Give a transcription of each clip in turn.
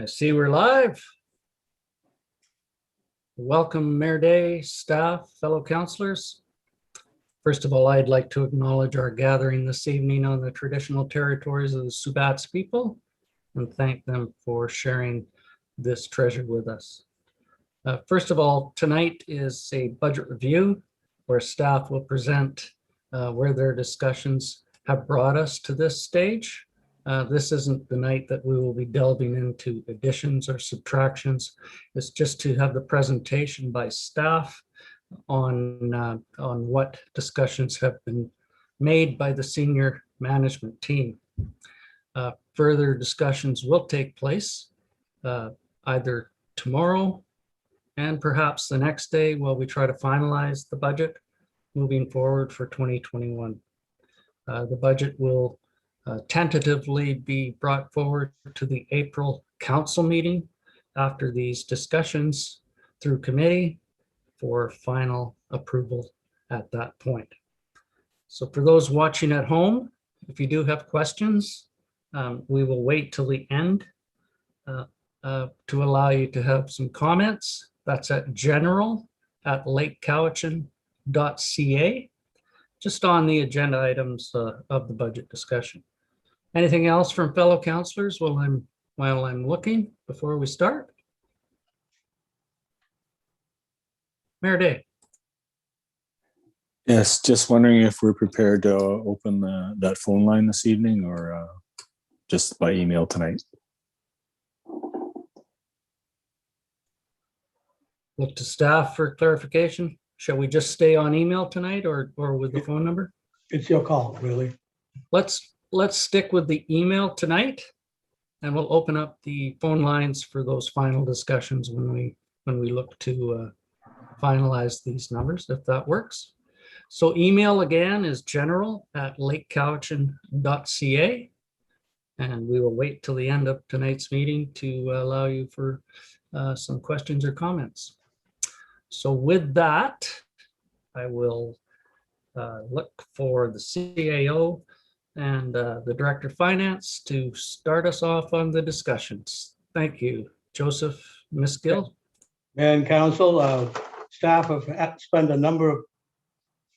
I see we're live. Welcome, Mayor Day, staff, fellow councillors. First of all, I'd like to acknowledge our gathering this evening on the traditional territories of the Subats people and thank them for sharing this treasure with us. First of all, tonight is a budget review where staff will present where their discussions have brought us to this stage. This isn't the night that we will be delving into additions or subtractions. It's just to have the presentation by staff on what discussions have been made by the senior management team. Further discussions will take place either tomorrow and perhaps the next day while we try to finalize the budget moving forward for 2021. The budget will tentatively be brought forward to the April council meeting after these discussions through committee for final approval at that point. So for those watching at home, if you do have questions, we will wait till the end to allow you to have some comments. That's at general@lakecowichan.ca, just on the agenda items of the budget discussion. Anything else from fellow councillors while I'm looking before we start? Mayor Day. Yes, just wondering if we're prepared to open that phone line this evening or just by email tonight. Look to staff for clarification. Shall we just stay on email tonight or with the phone number? It's your call, really. Let's stick with the email tonight, and we'll open up the phone lines for those final discussions when we look to finalize these numbers, if that works. So email again is general@lakecowichan.ca, and we will wait till the end of tonight's meeting to allow you for some questions or comments. So with that, I will look for the CAO and the Director of Finance to start us off on the discussions. Thank you. Joseph Miskill. And council, staff have spent a number of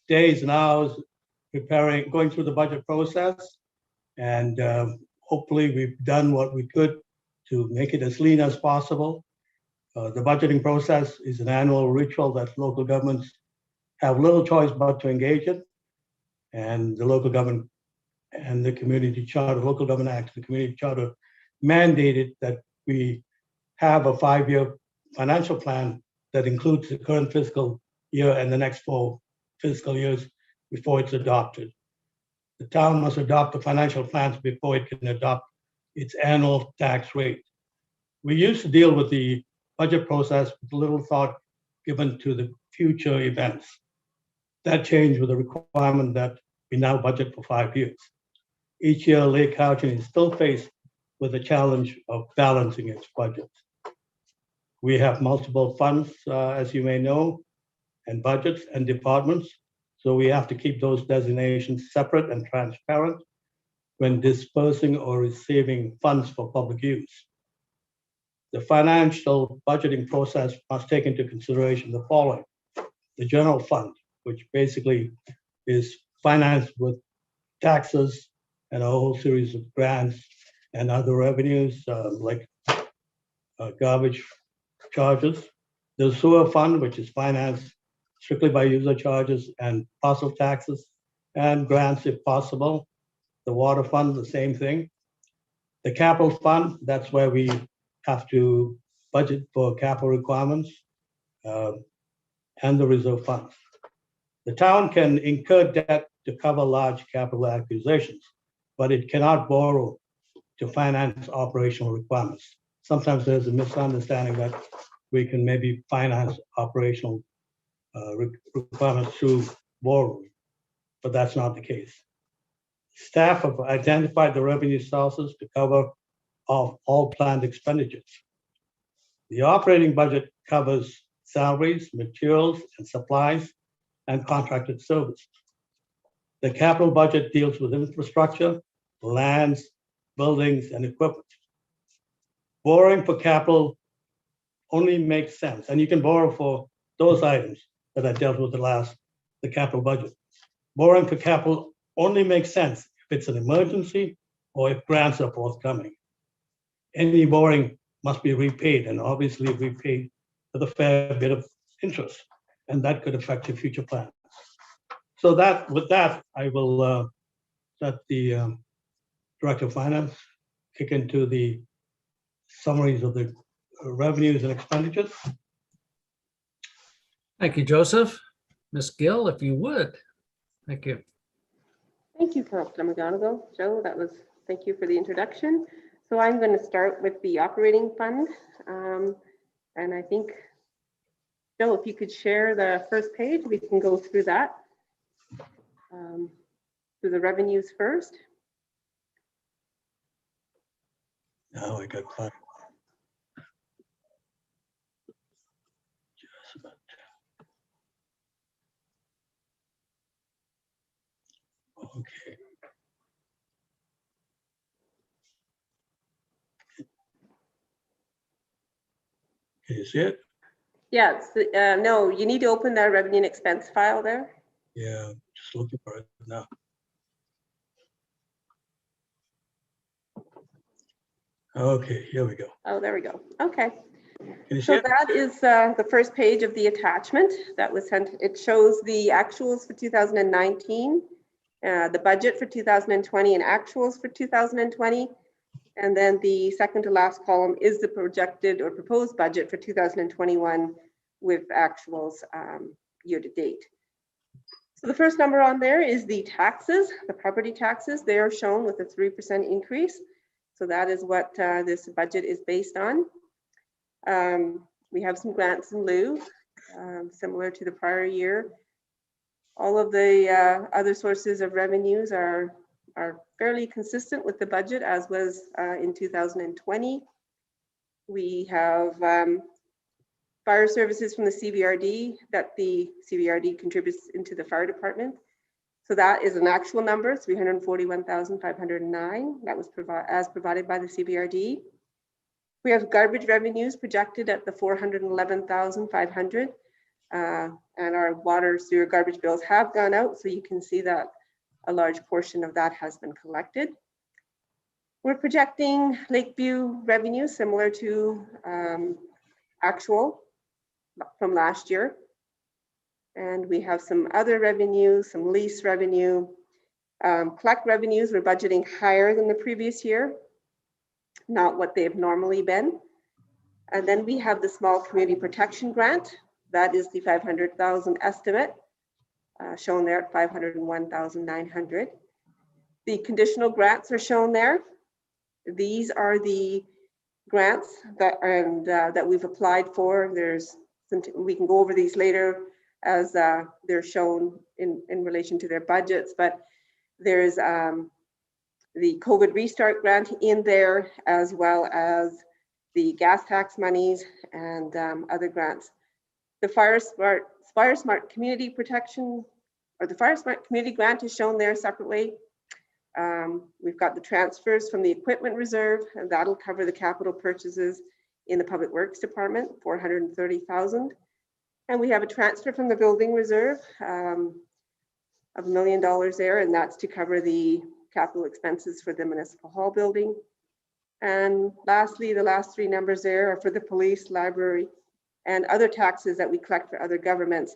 days and hours going through the budget process. And hopefully we've done what we could to make it as lean as possible. The budgeting process is an annual ritual that local governments have little choice but to engage in. And the local government and the community charter, local government act, the community charter mandated that we have a 5-year financial plan that includes the current fiscal year and the next 4 fiscal years before it's adopted. The town must adopt the financial plans before it can adopt its annual tax rate. We used to deal with the budget process with little thought given to the future events. That changed with the requirement that we now budget for 5 years. Each year, Lake Cowichan is still faced with the challenge of balancing its budget. We have multiple funds, as you may know, and budgets and departments. So we have to keep those designations separate and transparent when dispersing or receiving funds for public use. The financial budgeting process must take into consideration the following: the general fund, which basically is financed with taxes and a whole series of grants and other revenues like garbage charges. The sewer fund, which is financed strictly by user charges and parcel taxes and grants if possible. The water fund, the same thing. The capital fund, that's where we have to budget for capital requirements, and the reserve funds. The town can incur debt to cover large capital acquisitions, but it cannot borrow to finance operational requirements. Sometimes there's a misunderstanding that we can maybe finance operational requirements through borrowing, but that's not the case. Staff have identified the revenue sources to cover all planned expenditures. The operating budget covers salaries, materials and supplies, and contracted services. The capital budget deals with infrastructure, lands, buildings, and equipment. borrowing for capital only makes sense, and you can borrow for those items that I dealt with the capital budget. Borrowing for capital only makes sense if it's an emergency or if grants are forthcoming. Any borrowing must be repaid, and obviously repaid with a fair bit of interest, and that could affect your future plans. So with that, I will let the Director of Finance kick into the summaries of the revenues and expenditures. Thank you, Joseph. Ms. Gill, if you would. Thank you. Thank you, Councilor McGonigal. Joe, thank you for the introduction. So I'm going to start with the operating fund. And I think, Joe, if you could share the first page, we can go through that. Through the revenues first. Now I got five. Okay. Can you see it? Yeah, no, you need to open that revenue and expense file there. Yeah, just looking for it now. Okay, here we go. Oh, there we go. Okay. Can you see So it? that is the first page of the attachment that was sent. It shows the actuals for 2019, the budget for 2020 and actuals for 2020. And then the second to last column is the projected or proposed budget for 2021 with actuals year to date. So the first number on there is the taxes, the property taxes. They are shown with a 3% increase. So that is what this budget is based on. We have some grants in lieu, similar to the prior year. All of the other sources of revenues are fairly consistent with the budget as was in 2020. We have fire services from the CBRD that the CBRD contributes into the fire department. So that is an actual number, 341,509. That was provided by the CBRD. We have garbage revenues projected at the 411,500. And our water, sewer, garbage bills have gone out. So you can see that a large portion of that has been collected. We're projecting Lakeview revenue similar to actual from last year. And we have some other revenues, some lease revenue. Collect revenues, we're budgeting higher than the previous year, not what they've normally been. And then we have the small community protection grant. That is the 500,000 estimate, shown there at 501,900. The conditional grants are shown there. These are the grants that we've applied for. We can go over these later as they're shown in relation to their budgets, but there's the COVID restart grant in there, as well as the gas tax monies and other grants. The Fire Smart Community Protection, or the Fire Smart Community Grant is shown there separately. We've got the transfers from the equipment reserve, and that'll cover the capital purchases in the Public Works Department, 430,000. And we have a transfer from the building reserve of $1 million there, and that's to cover the capital expenses for the municipal hall building. And lastly, the last three numbers there are for the police, library, and other taxes that we collect for other governments.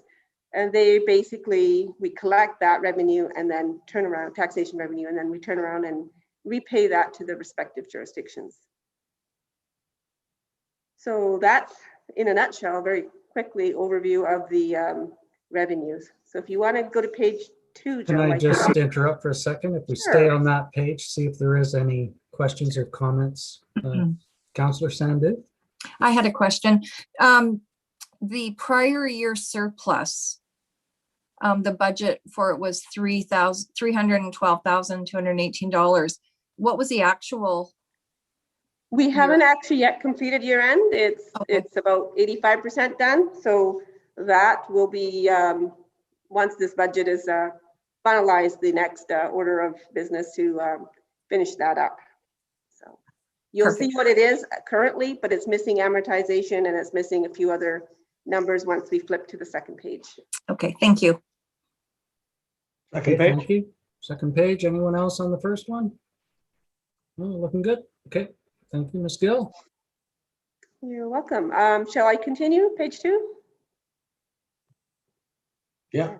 And they basically, we collect that revenue and then turn around, taxation revenue, and then we turn around and repay that to the respective jurisdictions. So that's, in a nutshell, very quickly overview of the revenues. So if you want to go to page 2, Joe. Can I just interrupt for a second? If we stay Sure. on that page, see if there is any questions or comments. Councillor Sandu? I had a question. The prior year surplus, the budget for it was $312,218. What was the actual? We haven't actually yet completed year end. It's about 85% done. So that will be, once this budget is finalized, the next order of business to finish that up. So You'll see Perfect. what it is currently, but it's missing amortization and it's missing a few other numbers once we flip to the second page. Okay, thank you. Second Okay, page. thank you. Second page, anyone else on the first one? Oh, looking good. Okay, thank you, Ms. Gill. You're welcome. Shall I continue? Page 2? Yeah.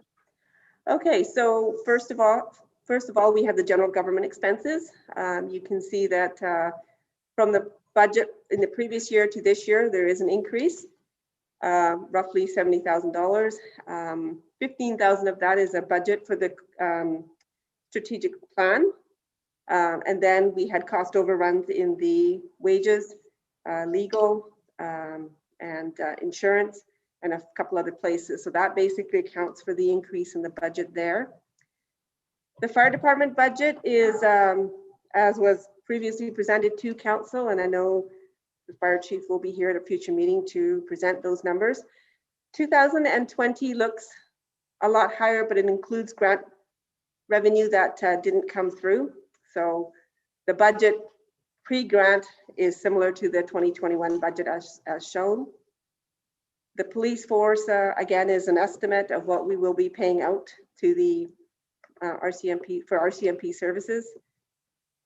Okay, so first of all, we have the general government expenses. You can see that from the budget in the previous year to this year, there is an increase, roughly $70,000. 15,000 of that is a budget for the strategic plan. And then we had cost overruns in the wages, legal, and insurance, and a couple other places. So that basically accounts for the increase in the budget there. The fire department budget is, as was previously presented to council, and I know the fire chief will be here at a future meeting to present those numbers. 2020 looks a lot higher, but it includes grant revenue that didn't come through. So the budget pre-grant is similar to the 2021 budget as shown. The police force, again, is an estimate of what we will be paying out to the RCMP for RCMP services.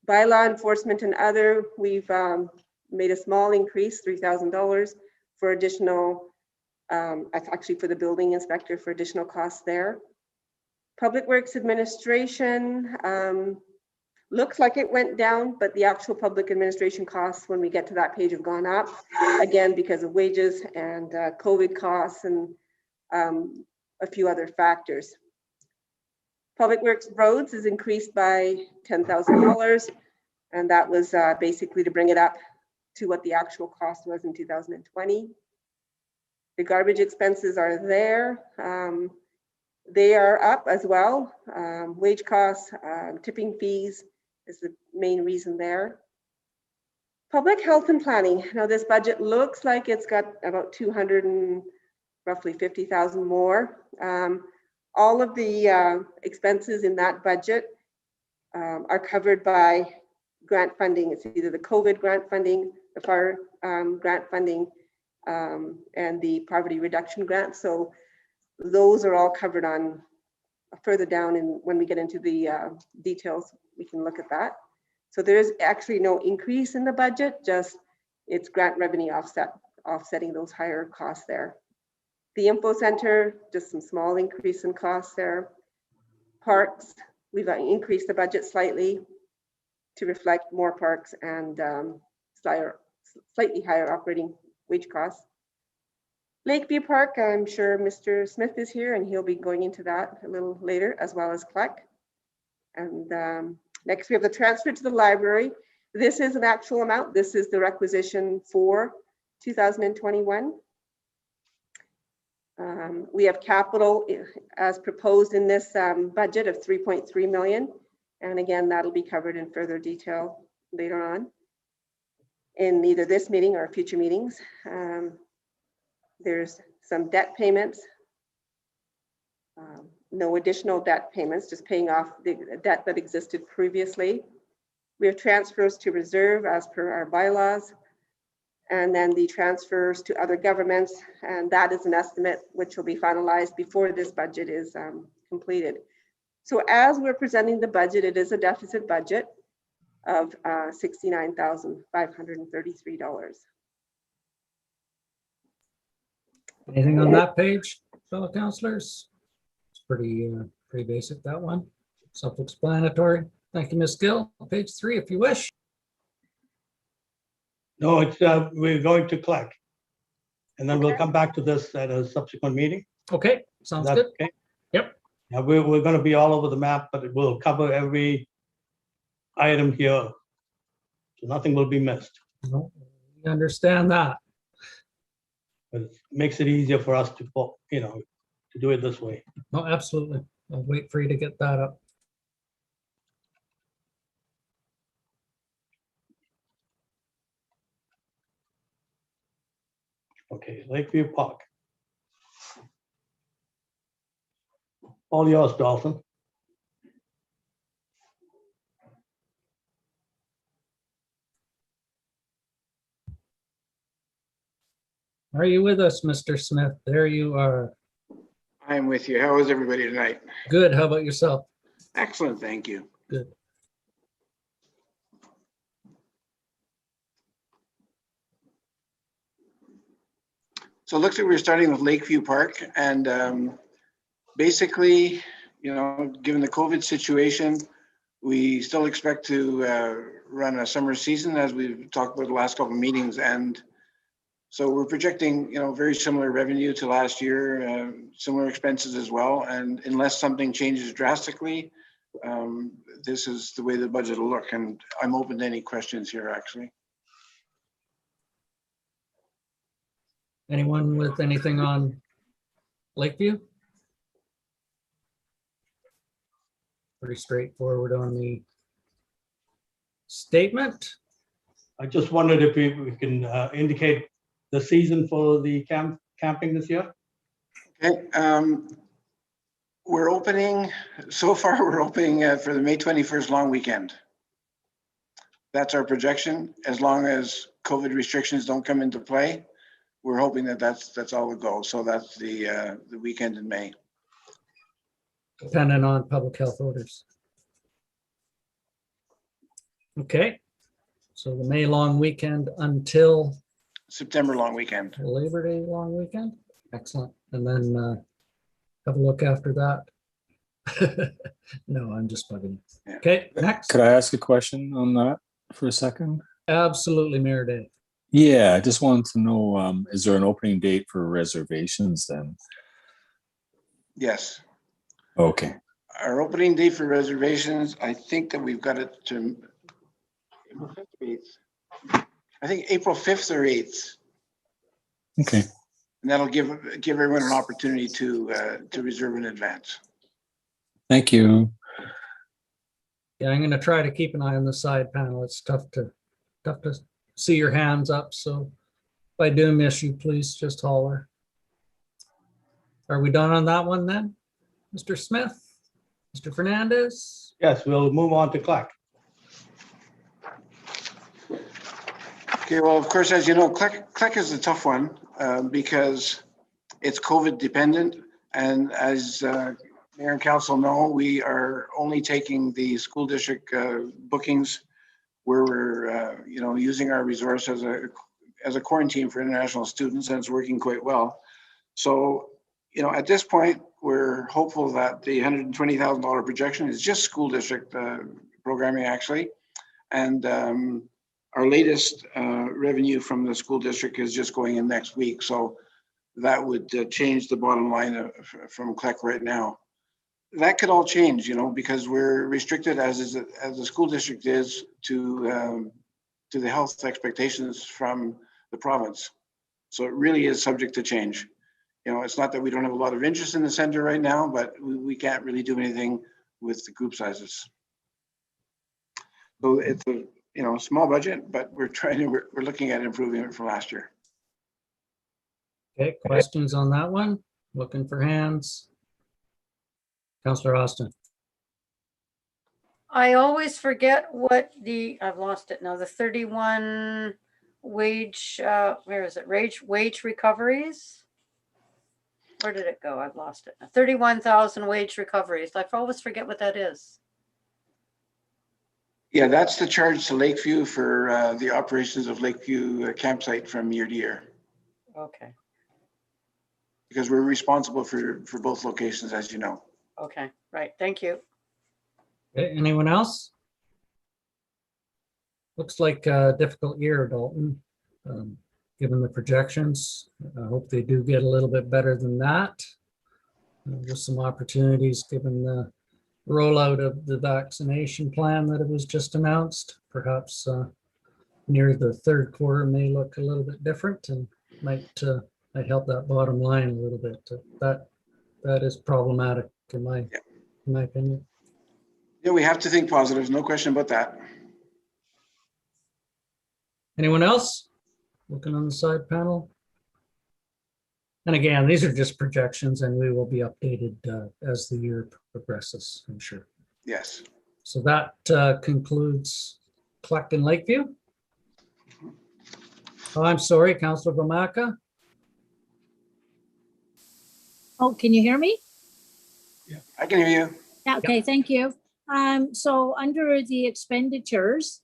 By law enforcement and other, we've made a small increase, $3,000 for additional, actually for the building inspector for additional costs there. Public Works Administration looks like it went down, but the actual public administration costs when we get to that page have gone up, again, because of wages and COVID costs and a few other factors. Public Works Roads is increased by $10,000, and that was basically to bring it up to what the actual cost was in 2020. The garbage expenses are there. They are up as well. Wage costs, tipping fees is the main reason there. Public health and planning. Now this budget looks like it's got about 200 and roughly 50,000 more. All of the expenses in that budget are covered by grant funding. It's either the COVID grant funding, the fire grant funding, and the poverty reduction grant. So those are all covered on further down, and when we get into the details, we can look at that. So there is actually no increase in the budget, just it's grant revenue offsetting those higher costs there. The info center, just some small increase in costs there. Parks, we've increased the budget slightly to reflect more parks and slightly higher operating wage costs. Lakeview Park, I'm sure Mr. Smith is here and he'll be going into that a little later, as well as CLEC. And next we have the transfer to the library. This is an actual amount. This is the requisition for 2021. We have capital as proposed in this budget of 3.3 million. And again, that'll be covered in further detail later on in either this meeting or future meetings. There's some debt payments, no additional debt payments, just paying off the debt that existed previously. We have transfers to reserve as per our bylaws, and then the transfers to other governments, and that is an estimate which will be finalized before this budget is completed. So as we're presenting the budget, it is a deficit budget of $69,533. Anything on that page, fellow councilors? It's pretty basic, that one. Self-explanatory. Thank you, Ms. Gill. Page 3, if you wish. No, it's we're going to CLEC. And then we'll come back to this at a subsequent meeting. Okay, sounds That's good. okay. Yep. Yeah, we're going to be all over the map, but it will cover every item here. So nothing will be missed. No, we understand that. But it makes it easier for us to, to do it this way. No, absolutely. I'll wait for you to get that up. Okay, Lakeview Park. All yours, Dalton. Are you with us, Mr. Smith? There you are. I'm with you. How is everybody tonight? Good. How about yourself? Excellent, thank you. Good. So it looks like we're starting with Lakeview Park, and basically, given the COVID situation, we still expect to run a summer season, as we've talked about the last couple of meetings. And so we're projecting, very similar revenue to last year, similar expenses as well. And unless something changes drastically, this is the way the budget will look. And I'm open to any questions here, actually. Anyone with anything on Lakeview? Pretty straightforward on the statement. I just wondered if we can indicate the season for the camping this year. Okay, we're opening, so far we're opening for the May 21st long weekend. That's our projection. As long as COVID restrictions don't come into play, we're hoping that that's all will go. So that's the weekend in May. Dependent on public health orders. Okay, so the May long weekend until September long weekend. Labor Day long weekend. Excellent. And then have a look after that. No, I'm just bugging. Yeah. Okay, next. Could I ask a question on that for a second? Absolutely, Mayor Day. Yeah, I just wanted to know, is there an opening date for reservations then? Yes. Okay. Our opening date for reservations, I think that we've got it to April 5th or 8th. I think April 5th or 8th. Okay. And that'll give everyone an opportunity to reserve in advance. Thank you. Yeah, I'm going to try to keep an eye on the side panel. It's tough to see your hands up. So if I do miss you, please just holler. Are we done on that one then? Mr. Smith? Mr. Fernandez? Yes, we'll move on to CLEC. Okay, well, of course, as you know, CLEC is a tough one because it's COVID dependent. And as Mayor and Council know, we are only taking the school district bookings where we're, using our resource as a quarantine for international students, and it's working quite well. So, at this point, we're hopeful that the $120,000 projection is just school district programming, actually. And our latest revenue from the school district is just going in next week. So that would change the bottom line from CLEC right now. That could all change, because we're restricted as the school district is to the health expectations from the province. So it really is subject to change. It's not that we don't have a lot of interest in the center right now, but we can't really do anything with the group sizes. So it's a small budget, but we're looking at improving it from last year. Okay, questions on that one? Looking for hands. Councillor Austin. I always forget what I've lost it now, the 31 wage, where is it? Wage recoveries? Where did it go? I've lost it. 31,000 wage recoveries. I always forget what that is. Yeah, that's the charge to Lakeview for the operations of Lakeview campsite from year to year. Okay. Because we're responsible for both locations, as you know. Okay, right. Thank you. Okay, anyone else? Looks like a difficult year, Dalton, given the projections. I hope they do get a little bit better than that. There's some opportunities given the rollout of the vaccination plan that it was just announced. Perhaps near the third quarter may look a little bit different and might help that bottom line a little bit. That is problematic in my opinion. Yeah, we have to think positive, no question about that. Anyone else looking on the side panel? And again, these are just projections and we will be updated as the year progresses, I'm sure. Yes. So that concludes CLEC and Lakeview. Oh, I'm sorry, Councillor Vomaka. Oh, can you hear me? I can hear you. Yeah, okay, thank you. So under the expenditures,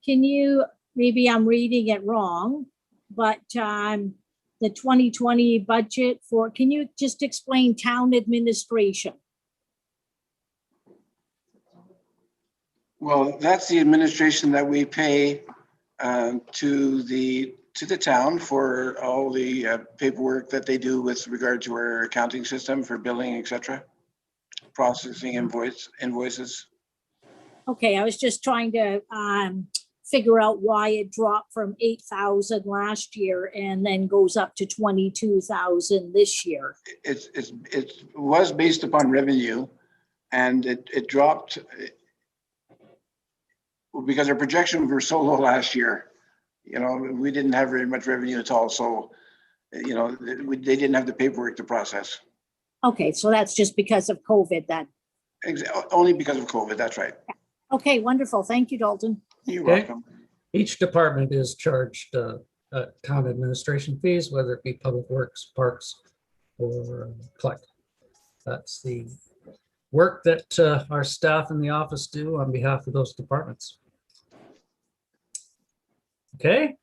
can you, maybe I'm reading it wrong, but the 2020 budget for, can you just explain town administration? Well, that's the administration that we pay to the town for all the paperwork that they do with regard to our accounting system for billing, et cetera, processing invoices. Okay, I was just trying to figure out why it dropped from 8,000 last year and then goes up to 22,000 this year. It was based upon revenue, and it dropped because our projections were so low last year. You know, we didn't have very much revenue at all, so you know they didn't have the paperwork to process. Okay, so that's just because of COVID then. Only because of COVID. That's right. Okay, wonderful. Thank you, Dalton. You're Okay. welcome. Each department is charged town administration fees, whether it be public works, parks, or CLEC. That's the work that our staff in the office do on behalf of those departments. Okay,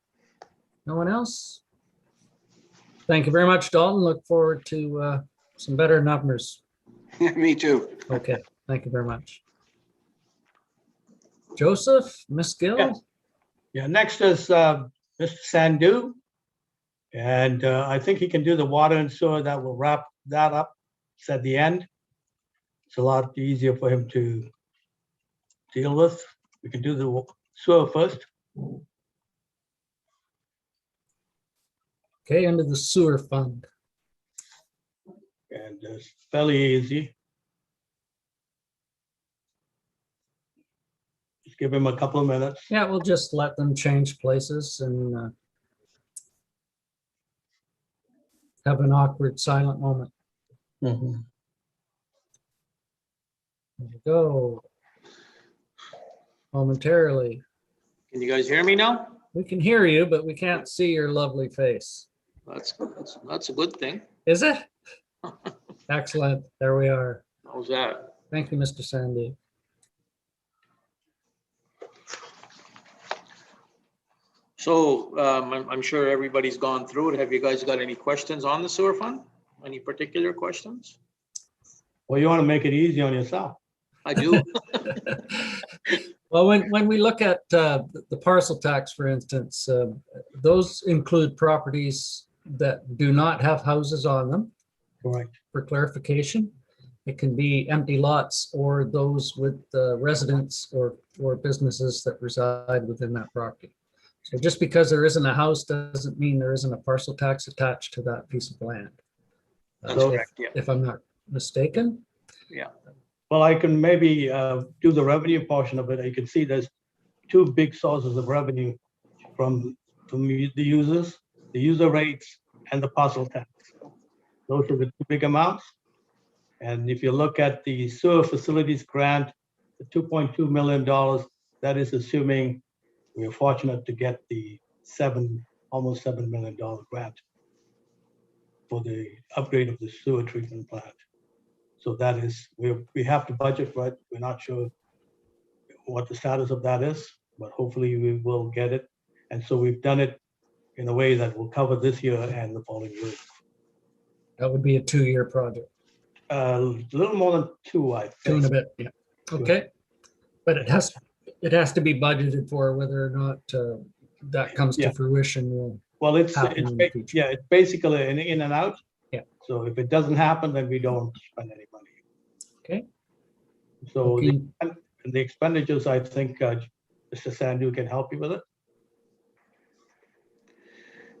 no one else? Thank you very much, Dalton. Look forward to some better numbers. Me too. Okay, thank you very much. Joseph, Miss Gill? Yes. Yeah, next is Mr. Sandhu. And I think he can do the water and sewer. That will wrap that up. It's at the end. It's a lot easier for him to deal with. We can do the sewer first. Okay, under the sewer fund. And it's fairly easy. Just give him a couple of minutes. Yeah, we'll just let them change places and have an awkward silent moment. Mhm. There we go. Momentarily. Can you guys hear me now? We can hear you, but we can't see your lovely face. That's a good thing. Is it? Excellent. There we are. How's that? Thank you, Mr. Sandy. So I'm sure everybody's gone through it. Have you guys got any questions on the sewer fund? Any particular questions? Well, you want to make it easy on yourself. I do. Well, when we look at the parcel tax, for instance, those include properties that do not have houses on them. Correct. For clarification, it can be empty lots or those with residents or businesses that reside within that property. So just because there isn't a house doesn't mean there isn't a parcel tax attached to that piece of land. That's correct, yeah. If I'm not mistaken. Yeah. Well, I can maybe do the revenue portion of it. You can see there's two big sources of revenue from the users, the user rates and the parcel tax. Those are the two big amounts. And if you look at the sewer facilities grant, the $2.2 million, that is assuming we're fortunate to get the almost $7 million grant for the upgrade of the sewer treatment plant. So that is, we have to budget for it. We're not sure what the status of that is, but hopefully we will get it. And so we've done it in a way that will cover this year and the following year. That would be a 2-year project. A little more than 2, I think. 2 and a bit, yeah. Okay. But it has to be budgeted for whether or not that comes to fruition. Well, it's happen in the future. yeah, it's basically an in and out. Yeah. So if it doesn't happen, then we don't spend any money. Okay. So Okay. the expenditures, I think Mr. Sandhu can help you with it.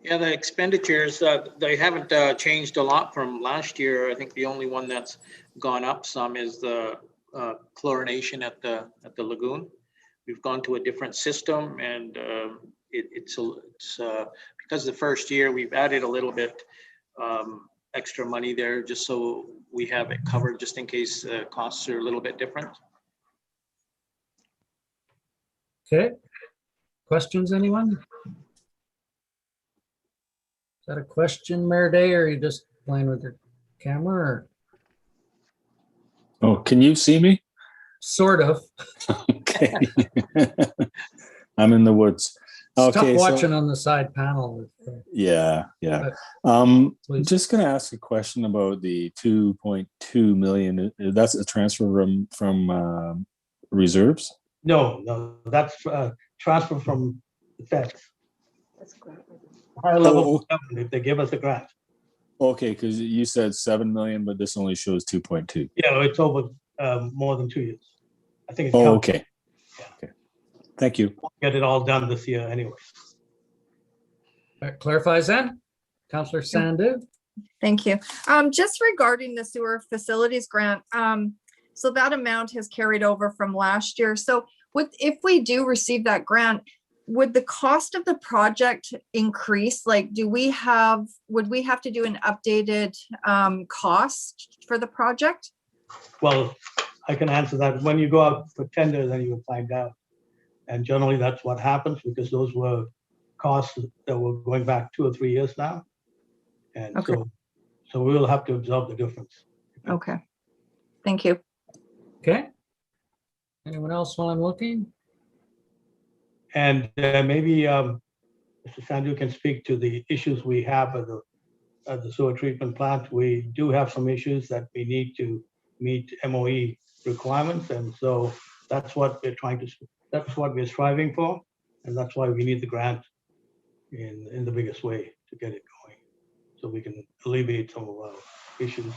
Yeah, the expenditures, they haven't changed a lot from last year. I think the only one that's gone up some is the chlorination at the lagoon. We've gone to a different system, and it's because the first year we've added a little bit extra money there just so we have it covered just in case costs are a little bit different. Okay. Questions, anyone? Is that a question, Mayor Day, or are you just playing with your camera or Oh, can you see me? sort of? Okay. I'm in the woods. It's tough Okay, watching so on the side panel. yeah. Please. Just gonna ask a question about the 2.2 million. That's a transfer from reserves? No, that's transfer from the feds. That's great. Higher level Oh, government, if they give us a grant. okay, because you said 7 million, but this only shows 2.2. Yeah, it's over more than 2 years. I think it's Oh, coming. okay. Okay. Thank you. We'll get it all done this year anyway. That clarifies then. Councillor Sandu? Thank you. Just regarding the sewer facilities grant, so that amount has carried over from last year. So if we do receive that grant, would the cost of the project increase? Like, would we have to do an updated cost for the project? Well, I can answer that. When you go out for tender, then you'll find out. And generally, that's what happens because those were costs that were going back 2 or 3 years now. And Okay. so we will have to absorb the difference. Okay. Thank you. Okay. Anyone else while I'm looking? And maybe Mr. Sandu can speak to the issues we have at the sewer treatment plant. We do have some issues that we need to meet MOE requirements. And so that's what we're striving for. And that's why we need the grant in the biggest way to get it going. So we can alleviate some of our issues.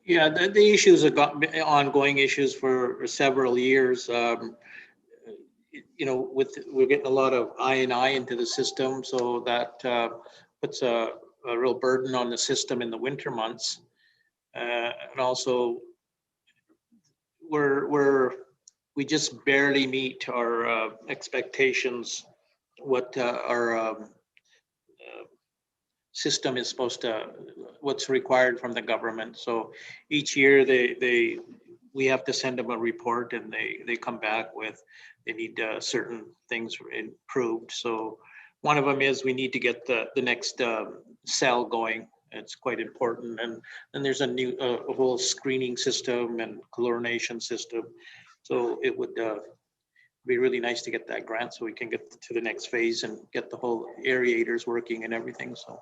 Yeah, the issues have got ongoing issues for several years. You know, we're getting a lot of I&I into the system, so that puts a real burden on the system in the winter months. And also, we just barely meet our expectations, what our system is supposed to, what's required from the government. So each year we have to send them a report, and they come back with, they need certain things improved. So one of them is we need to get the next cell going. It's quite important. And then there's a whole screening system and chlorination system. So it would be really nice to get that grant so we can get to the next phase and get the whole aerators working and everything. So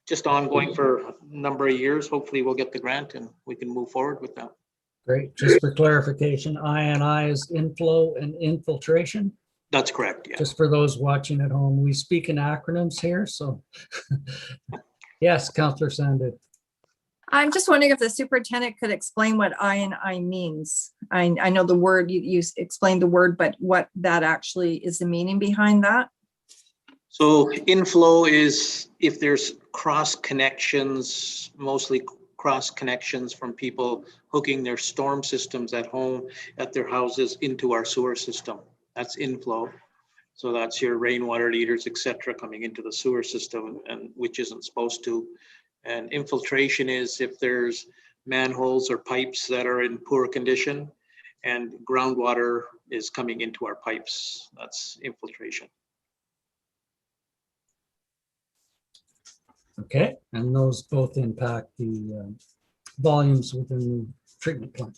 just ongoing for a number of years. Hopefully we'll get the grant and we can move forward with that. Great. Just for clarification, I&I is inflow and infiltration. That's correct, yeah. Just for those watching at home, we speak in acronyms here, so. Yes, Councillor Sandu. I'm just wondering if the superintendent could explain what I&I means. I know the word, you explained the word, but what that actually is the meaning behind that? So inflow is if there's cross connections, mostly cross connections from people hooking their storm systems at home, at their houses into our sewer system. That's inflow. So that's your rainwater leaders, et cetera, coming into the sewer system, and which isn't supposed to. And infiltration is if there's manholes or pipes that are in poor condition and groundwater is coming into our pipes. That's infiltration. Okay, and those both impact the volumes within the treatment plant.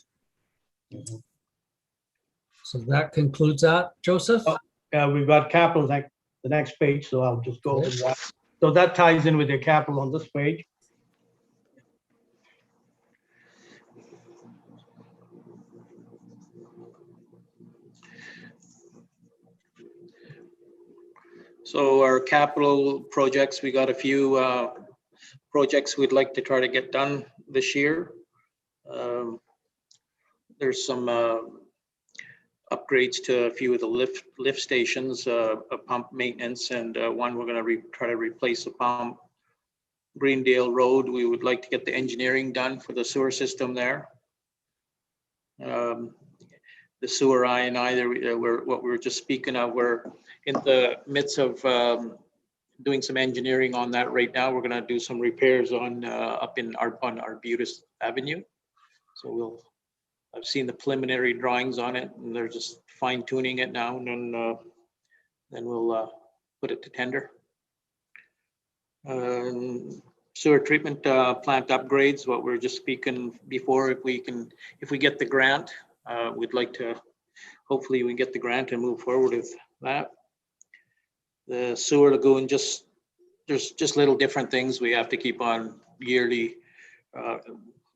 So that concludes that, Joseph? We've got capital the next page, so I'll just go over that. So that ties in with your capital on this page. So our capital projects, we got a few projects we'd like to try to get done this year. There's some upgrades to a few of the lift stations, a pump maintenance, and one we're going to try to replace a pump. Greendale Road, we would like to get the engineering done for the sewer system there. The sewer I&I, what we were just speaking of, we're in the midst of doing some engineering on that right now. We're going to do some repairs on up on Arbutus Avenue. So I've seen the preliminary drawings on it, and they're just fine tuning it now, and then we'll put it to tender. sewer treatment plant upgrades, what we we're just speaking before, if we get the grant, we'd like to, hopefully we get the grant and move forward with that. The sewer lagoon, there's just little different things we have to keep on yearly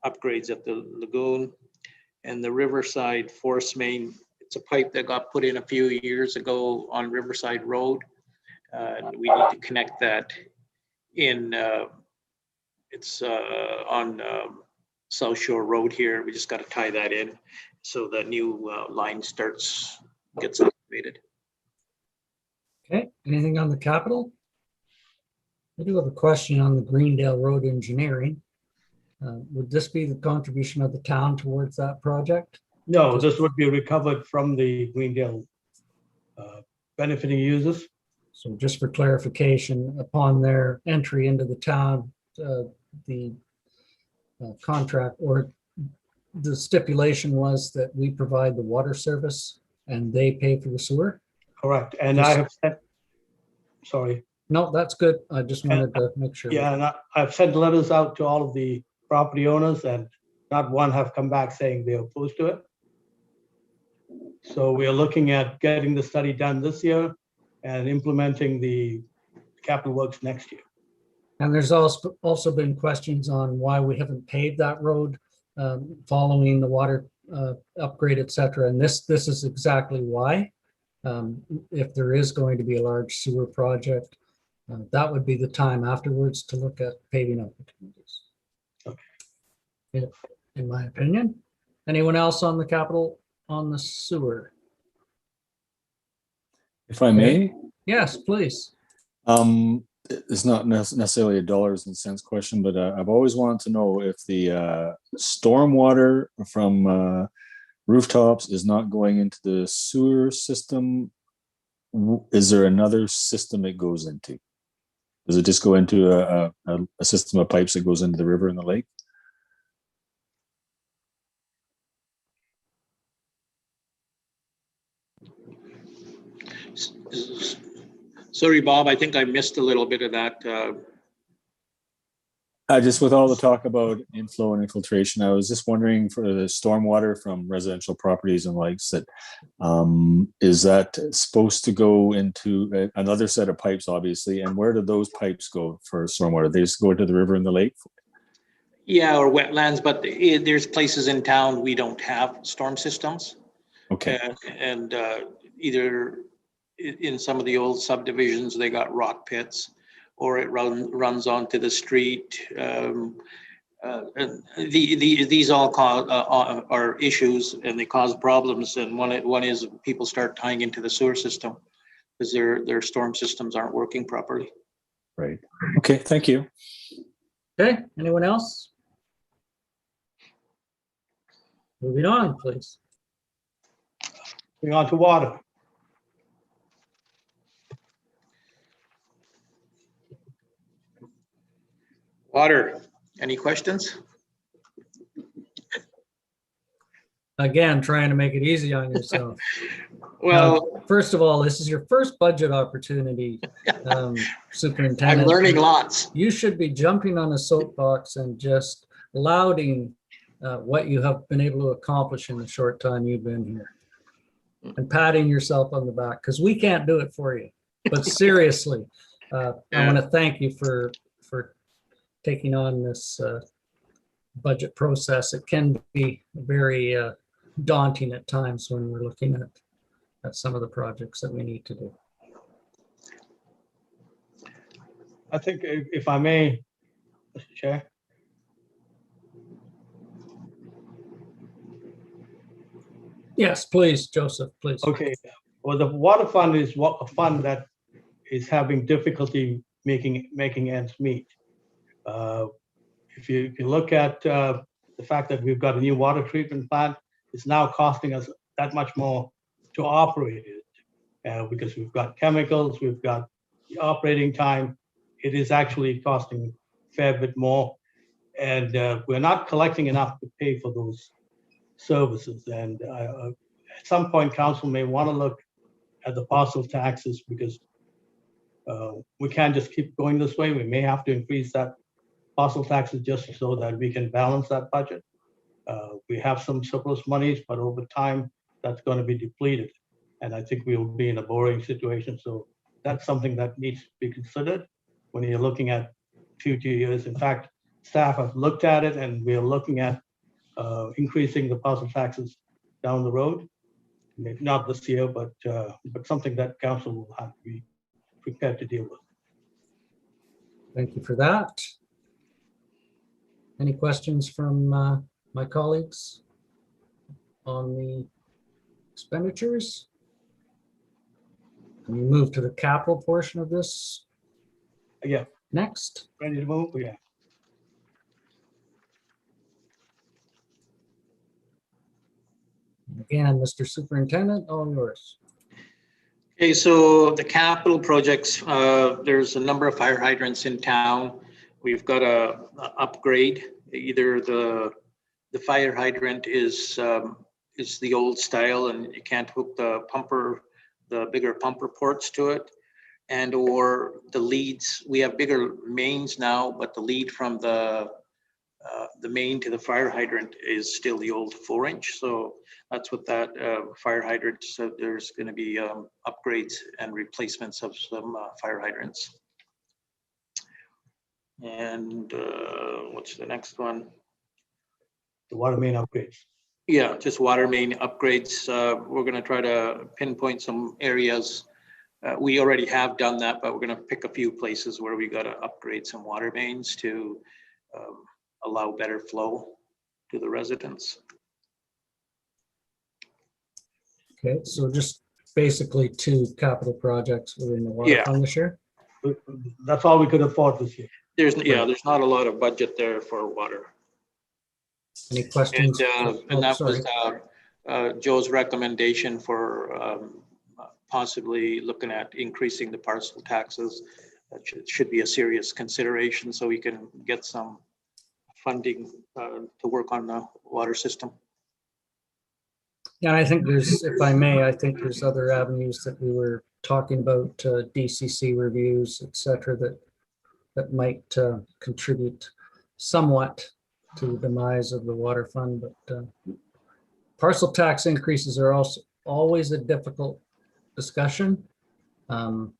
upgrades at the lagoon. And the Riverside force main, it's a pipe that got put in a few years ago on Riverside Road. We need to connect that in, it's on South Shore Road here. We just got to tie that in so the new line gets activated. Okay, anything on the capital? I do have a question on the Greendale Road engineering. Would this be the contribution of the town towards that project? No, this would be recovered from the Greendale benefiting users. So just for clarification, upon their entry into the town, the contract or the stipulation was that we provide the water service and they pay for the sewer? Correct. And I have sent, sorry. No, that's good. I just wanted to make sure. Yeah, and I've sent letters out to all of the property owners and not one have come back saying they're opposed to it. So we are looking at getting the study done this year and implementing the capital works next year. And there's also been questions on why we haven't paved that road following the water upgrade, et cetera. And this is exactly why. If there is going to be a large sewer project, that would be the time afterwards to look at paving opportunities. Okay. In my opinion. Anyone else on the capital on the sewer? If I may, Yes, please. it's not necessarily a dollars and cents question, but I've always wanted to know if the stormwater from rooftops is not going into the sewer system. Is there another system it goes into? Does it just go into a system of pipes that goes into the river and the lake? Sorry, Bob, I think I missed a little bit of that. Just with all the talk about inflow and infiltration, I was just wondering for the stormwater from residential properties and lakes that is that supposed to go into another set of pipes, obviously, and where do those pipes go for stormwater? They just go into the river and the lake? Yeah, or wetlands, but there's places in town we don't have storm systems. Okay. And either in some of the old subdivisions, they got rock pits, or it runs onto the street. These all are issues, and they cause problems. And one is people start tying into the sewer system because their storm systems aren't working properly. Right. Okay. Thank you. Okay. Anyone else? Moving on, please. Moving on to water. Water, any questions? Again, trying to make it easy on yourself. Well, Now, first of all, this is your first budget opportunity, Superintendent. I'm learning lots. You should be jumping on a soapbox and just lauding what you have been able to accomplish in the short time you've been here. And patting yourself on the back, because we can't do it for you. But seriously, I want to thank you for taking on this budget process. It can be very daunting at times when we're looking at some of the projects that we need to do. I think if I may, Mr. Chair. Yes, please, Joseph, please. Okay, well, the water fund is a fund that is having difficulty making ends meet. If you look at the fact that we've got a new water treatment plant, it's now costing us that much more to operate it because we've got chemicals, we've got the operating time. It is actually costing a fair bit more, and we're not collecting enough to pay for those services. And at some point, council may want to look at the parcel taxes because we can't just keep going this way. We may have to increase that parcel taxes just so that we can balance that budget. We have some surplus monies, but over time, that's going to be depleted. And I think we'll be in a borrowing situation. So that's something that needs to be considered when you're looking at future years. In fact, staff have looked at it, and we are looking at increasing the parcel taxes down the road. Maybe not this year, but something that council will have to be prepared to deal with. Thank you for that. Any questions from my colleagues on the expenditures? Can we move to the capital portion of this Yeah, next? ready to move? Yeah. Again, Mr. Superintendent, all yours. Okay, so the capital projects, there's a number of fire hydrants in town. We've got a upgrade. Either the fire hydrant is the old style and you can't hook the bigger pumper ports to it, and or the leads. We have bigger mains now, but the lead from the main to the fire hydrant is still the old 4-inch. So that's what that fire hydrant. So there's going to be upgrades and replacements of some fire hydrants. And what's the next one? The water main upgrades. Yeah, just water main upgrades. We're going to try to pinpoint some areas. We already have done that, but we're going to pick a few places where we got to upgrade some water mains to allow better flow to the residents. Okay, so just basically 2 capital projects within the water Yeah. fund this year. That's all we could afford this year. There's not a lot of budget there for water. Any questions? And that sorry. was Joe's recommendation for possibly looking at increasing the parcel taxes. That should be a serious consideration so we can get some funding to work on the water system. Yeah, I think there's, if I may, I think there's other avenues that we were talking about, DCC reviews, et cetera, that might contribute somewhat to the demise of the water fund. But parcel tax increases are also always a difficult discussion on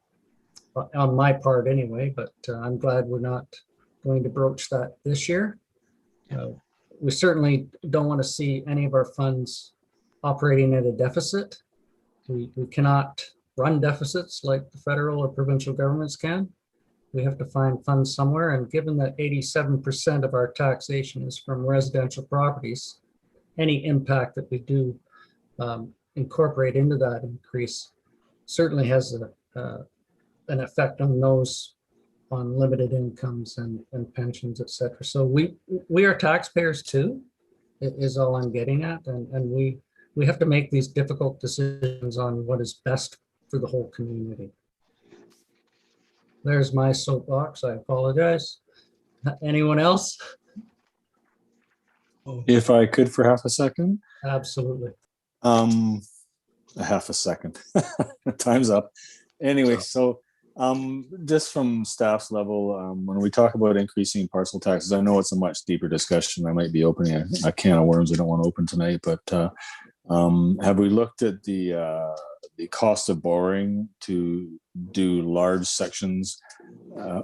my part anyway, but I'm glad we're not going to broach that this year. We certainly don't want to see any of our funds operating at a deficit. We cannot run deficits like the federal or provincial governments can. We have to find funds somewhere, and given that 87% of our taxation is from residential properties, any impact that we do incorporate into that increase certainly has an effect on those on limited incomes and pensions, et cetera. So we are taxpayers too, is all I'm getting at. And we have to make these difficult decisions on what is best for the whole community. There's my soapbox. I apologize. Anyone else? If I could for half a second. Absolutely. A half a second. Time's up. Anyway, so just from staff's level, when we talk about increasing parcel taxes, I know it's a much deeper discussion. I might be opening a can of worms I don't want to open tonight, but have we looked at the cost of borrowing to do large sections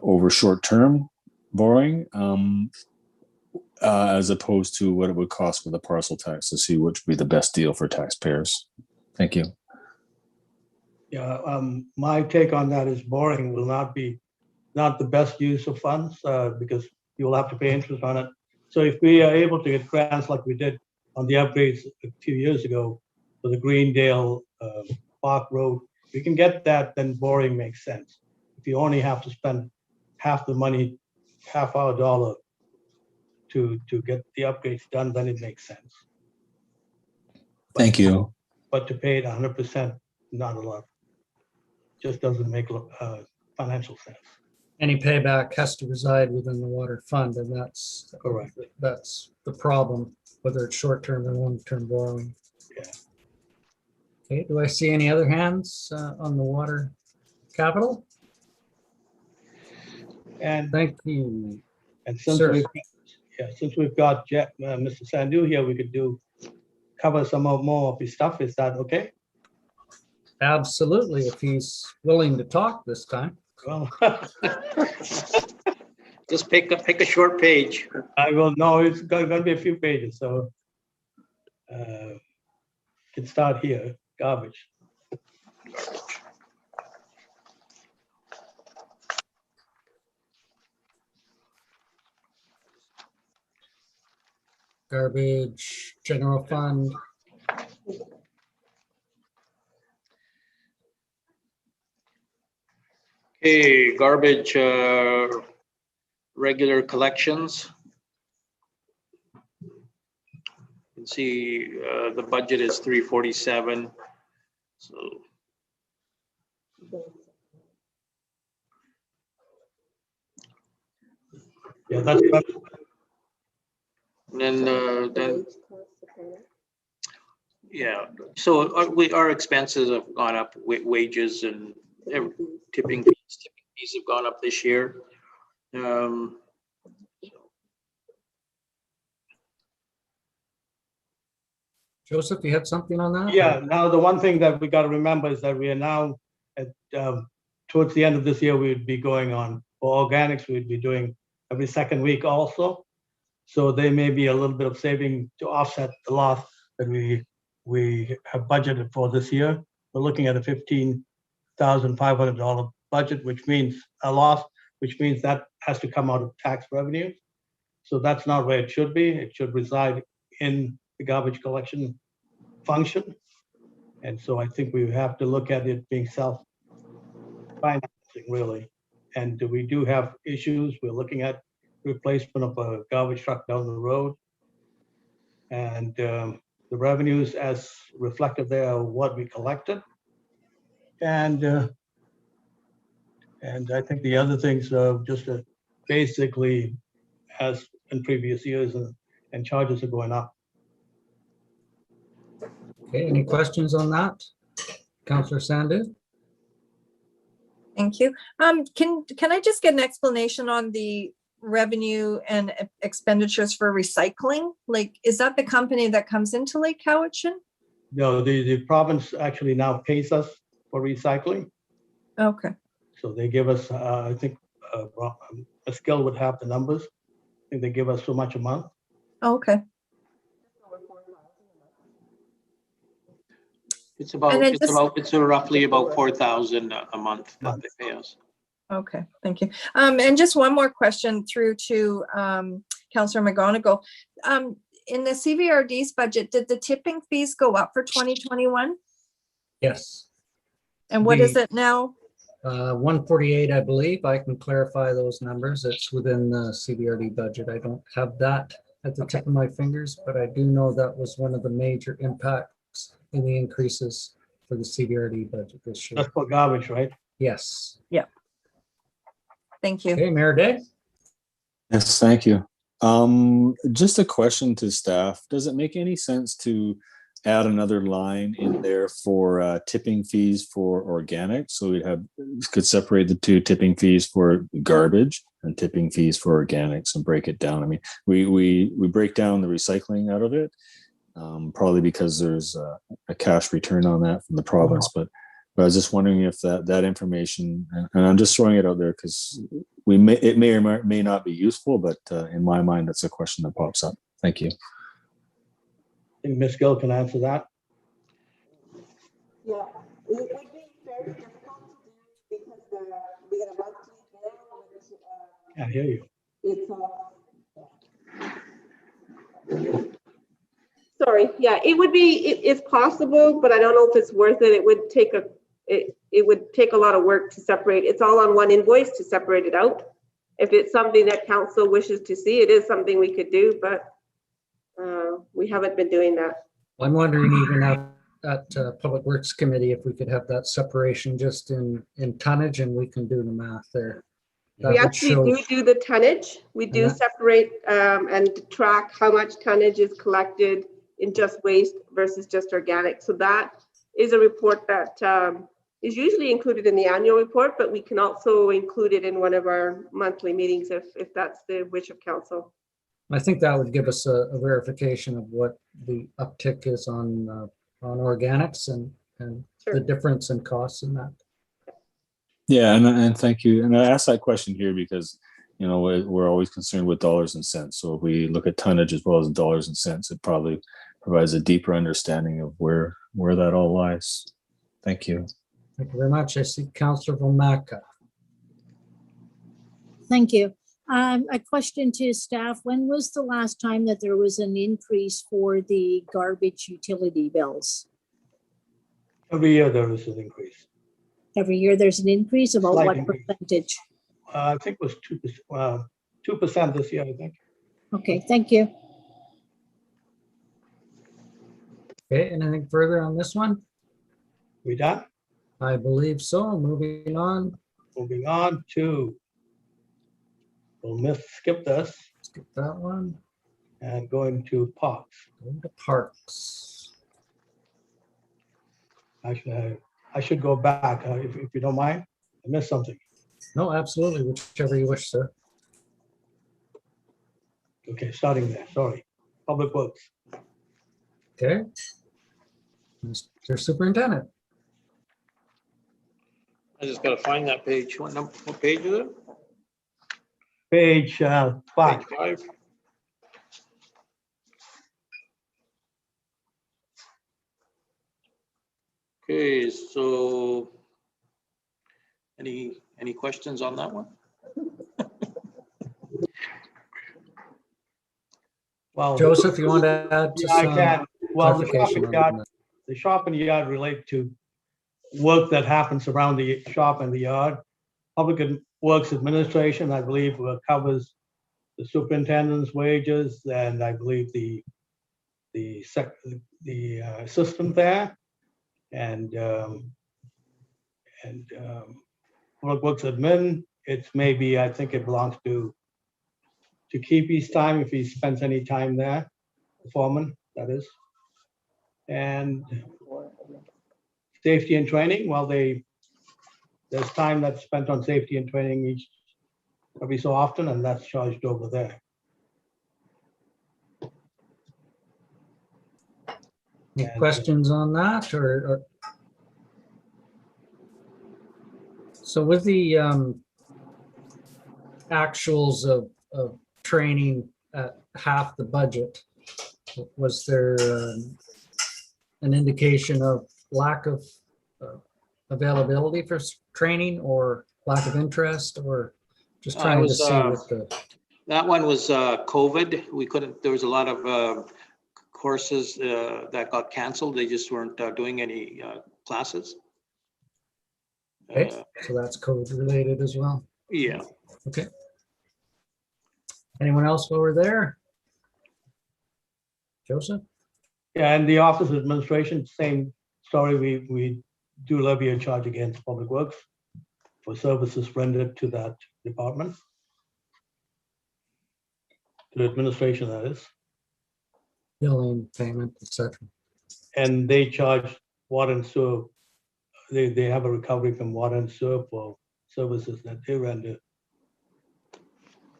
over short-term borrowing, as opposed to what it would cost for the parcel tax, to see which would be the best deal for taxpayers? Thank you. Yeah, my take on that is borrowing will not the best use of funds because you will have to pay interest on it. So if we are able to get grants like we did on the upgrades a few years ago for the Greendale Park Road, we can get that, then borrowing makes sense. If you only have to spend half the money, half our dollar to get the upgrades done, then it makes sense. Thank you. But to pay it 100%, not a lot. Just doesn't make financial sense. Any payback has to reside within the water fund, and that's Correct. That's the problem, whether it's short-term or long-term borrowing. Yeah. Okay, do I see any other hands on the water capital? And Thank you. And since Sure. since we've got Mr. Sandhu here, we could cover some more of his stuff. Is that okay? Absolutely, if he's willing to talk this time. Well, Just pick a short page. I will know it's going to be a few pages, so can start here. Garbage. Garbage, general fund. Okay, garbage, regular collections. You can see the budget is 347. So Yeah, that's and then yeah, so our expenses have gone up, wages and tipping fees have gone up this year. Joseph, you had something on that? Yeah, now the one thing that we got to remember is that we are now at towards the end of this year, we would be going on for organics, we'd be doing every second week also. So there may be a little bit of saving to offset the loss that we have budgeted for this year. We're looking at a $15,500 budget, which means a loss, which means that has to come out of tax revenue. So that's not where it should be. It should reside in the garbage collection function. And so I think we have to look at it being self-financing really. And we do have issues. We're looking at replacement of a garbage truck down the road. And the revenues as reflected there are what we collected. And I think the other things are just basically as in previous years and charges are going up. Okay, any questions on that? Councillor Sandhu? Thank you. Can I just get an explanation on the revenue and expenditures for recycling? Like, is that the company that comes into Lake Cowichan? No, the province actually now pays us for recycling. Okay. So they give us, I think, a skill would have the numbers. I think they give us so much a month. Okay. it's roughly about 4,000 a month that they pay us. Okay, thank you. And just one more question through to Councillor McGonigal. In the CVRD's budget, did the tipping fees go up for 2021? Yes. And what is it now? 148, I believe. I can clarify those numbers. It's within the CBRD budget. I don't have that at the tip of my fingers, but I do know that was one of the major impacts in the increases for the CBRD budget this year. That's for garbage, right? Yes. Yeah. Thank you. Okay, Mayor Day. Yes, thank you. Just a question to staff. Does it make any sense to add another line in there for tipping fees for organic? So we could separate the two, tipping fees for garbage and tipping fees for organics, and break it down. I mean, we break down the recycling out of it, probably because there's a cash return on that from the province. But I was just wondering if that information, and I'm just throwing it out there because it may or may not be useful, but in my mind, that's a question that pops up. Thank you. I think Ms. Gill can answer that. Yeah, it would be very difficult to do because we get a monthly bill, which I hear you. it's sorry, yeah, it would be, it's possible, but I don't know if it's worth it. It would take a lot of work to separate. It's all on one invoice to separate it out. If it's something that council wishes to see, it is something we could do, but we haven't been doing that. I'm wondering even at Public Works Committee, if we could have that separation just in tonnage, and we can do the math there. That We would actually show- do the tonnage. We do separate and track how much tonnage is collected in just waste versus just organic. So that is a report that is usually included in the annual report, but we can also include it in one of our monthly meetings if that's the wish of council. I think that would give us a verification of what the uptick is on organics and Sure. the difference in costs in that. Yeah, and thank you. And I asked that question here because, you know, we're always concerned with dollars and cents. So if we look at tonnage as well as dollars and cents, it probably provides a deeper understanding of where that all lies. Thank you. Thank you very much. I see Councillor Vomaka. Thank you. A question to staff. When was the last time that there was an increase for the garbage utility bills? Every year there is an increase. Every year there's an increase, about Slight what increase. percentage? I think it was 2%, 2% this year, I think. Okay, thank you. Okay, anything further on this one? We done? I believe so. Moving on. Moving on to, we'll skip this Skip that one. and going to parks. Go to parks. Actually, I should go back if you don't mind. I missed something. No, absolutely. Whichever you wish, sir. Okay, starting there, sorry. Public Works. Okay. Mr. Superintendent. I just gotta find that page. What page is it? Page 5. Page 5. Okay, so any questions on that one? Well, Joseph, you want to add to yeah, I some can. Well, the clarification shopping on yard, that? the shop and yard relate to work that happens around the shop and the yard. Public Works Administration, I believe, covers the superintendent's wages, and I believe the assistant there, and Public Works Admin. It's maybe, I think it belongs to keep his time if he spends any time there, the foreman, that is. And safety and training, well, there's time that's spent on safety and training every so often, and that's charged over there. Any And, questions on that or? So with the actuals of training at half the budget, was there an indication of lack of availability for training or lack of interest, or just trying to see what the. That one was COVID. We couldn't, there was a lot of courses that got canceled. They just weren't doing any classes. Okay, so that's COVID related as well. Yeah. Okay. Anyone else over there? Joseph? Yeah, and the office administration, same story. We do levy a charge against Public Works for services rendered to that department. To the administration, that is. Billing, payment, etc. And they charge water and sewer. They have a recovery from water and sewer for services that they render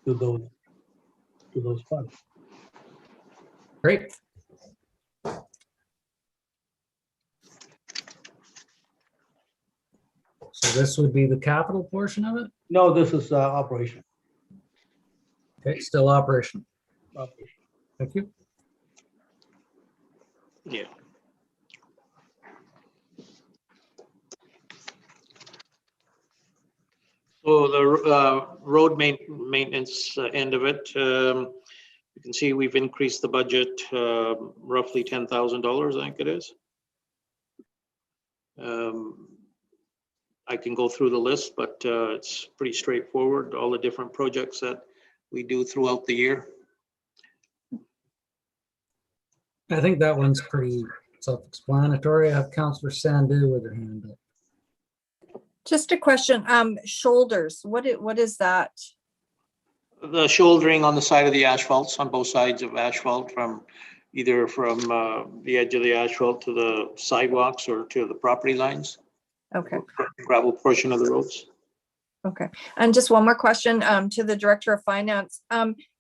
to those funds. Great. So this would be the capital portion of it? No, this is operation. Okay, still operation. Operation. Thank you. Yeah. So the road maintenance end of it, you can see we've increased the budget roughly $10,000, I think it is. I can go through the list, but it's pretty straightforward, all the different projects that we do throughout the year. I think that one's pretty self-explanatory. I have Councillor Sandu with her hand up. Just a question, shoulders, what is that? The shouldering on the side of the asphalts, on both sides of asphalt, from either from the edge of the asphalt to the sidewalks or to the property lines. Okay. Gravel portion of the roads. Okay, and just one more question to the Director of Finance.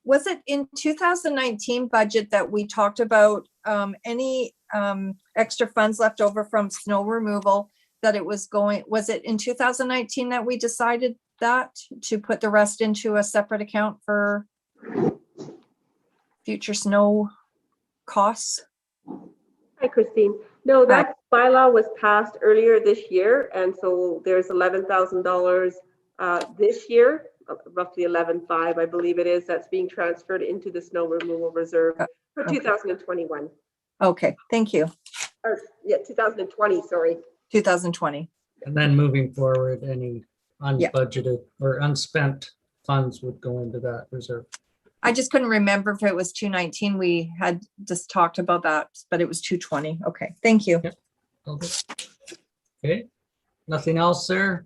Was it in 2019 budget that we talked about any extra funds left over from snow removal that it was going, was it in 2019 that we decided that to put the rest into a separate account for future snow costs? Hi, Christine. No, that bylaw was passed earlier this year, and so there's $11,000 this year, roughly 11.5, I believe it is, that's being transferred into the snow removal reserve for Okay. 2021. Okay, thank you. Or, yeah, 2020, sorry. 2020. And then moving forward, any unbudgeted or unspent funds would go into that reserve. I just couldn't remember if it was 219. We had just talked about that, but it was 220. Okay, thank you. Yep. Okay, nothing else there?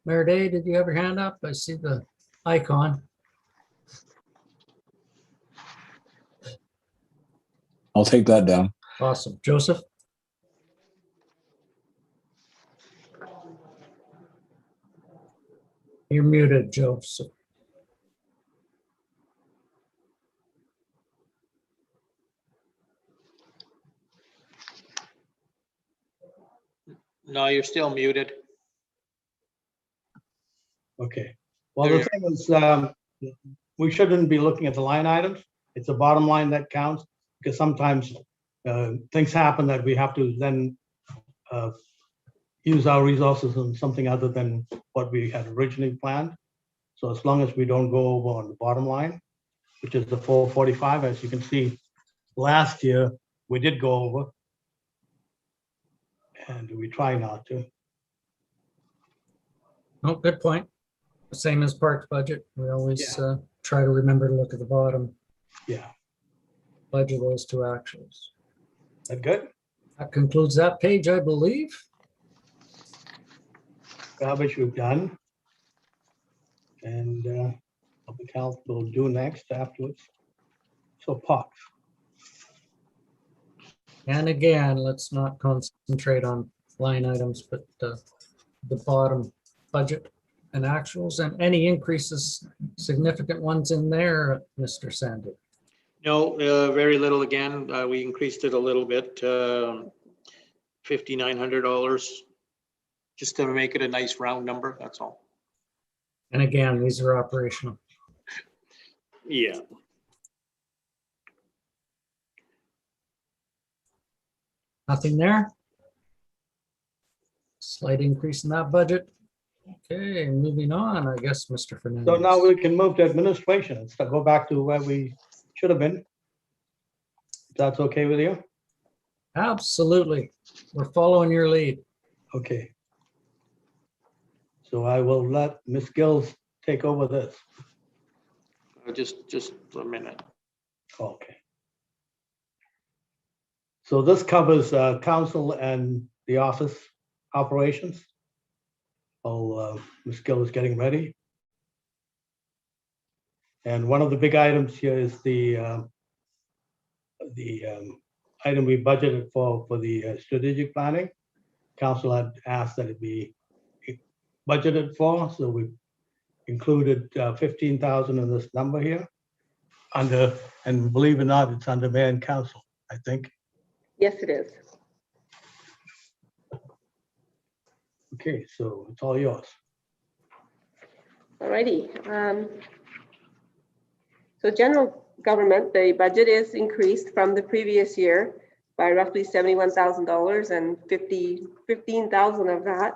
Mayor Day, did you have your hand up? I see the icon. I'll take that down. Awesome. Joseph? You're muted, Joseph. No, you're still muted. Okay. Well, There the thing is, we shouldn't be looking at the line items. It's the bottom line that counts, because sometimes things happen that we have to then use our resources on something other than what we had originally planned. So as long as we don't go over on the bottom line, which is the 445, as you can see, last year we did go over, and we try not to. Oh, good point. Same as parks budget. We always try to remember to look at the bottom. Yeah. Budget those to actuals. That good? That concludes that page, I believe. Garbage we've done. And public health will do next afterwards. So parks. And again, let's not concentrate on line items, but the bottom budget and actuals, and any increases, significant ones in there, Mr. Sandy. No, very little again. We increased it a little bit, $5,900, just to make it a nice round number, that's all. And again, these are operational. Yeah. Nothing there. Slight increase in that budget. Okay, moving on, I guess, Mr. Fernandez. So now we can move to administration and go back to where we should have been. If that's okay with you? Absolutely. We're following your lead. Okay. So I will let Ms. Gills take over this. Just a minute. Okay. So this covers council and the office operations. Ms. Gill is getting ready. And one of the big items here is the item we budgeted for the strategic planning. Council had asked that it be budgeted for, so we included 15,000 in this number here. And believe it or not, it's under mayor and council, I think. Yes, it is. Okay, so it's all yours. All righty. So general government, the budget is increased from the previous year by roughly $71,000, and 15,000 of that,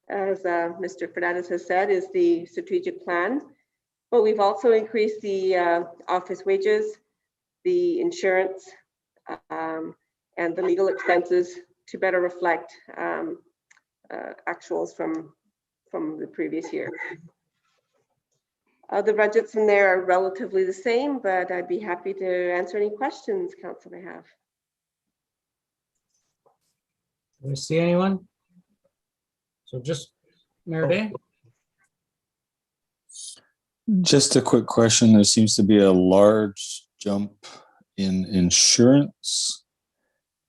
as Mr. Fernandez has said, is the strategic plan. But we've also increased the office wages, the insurance, and the legal expenses to better reflect actuals from the previous year. The budgets in there are relatively the same, but I'd be happy to answer any questions council may have. Do we see anyone? So just Mayor Day? Just a quick question. There seems to be a large jump in insurance.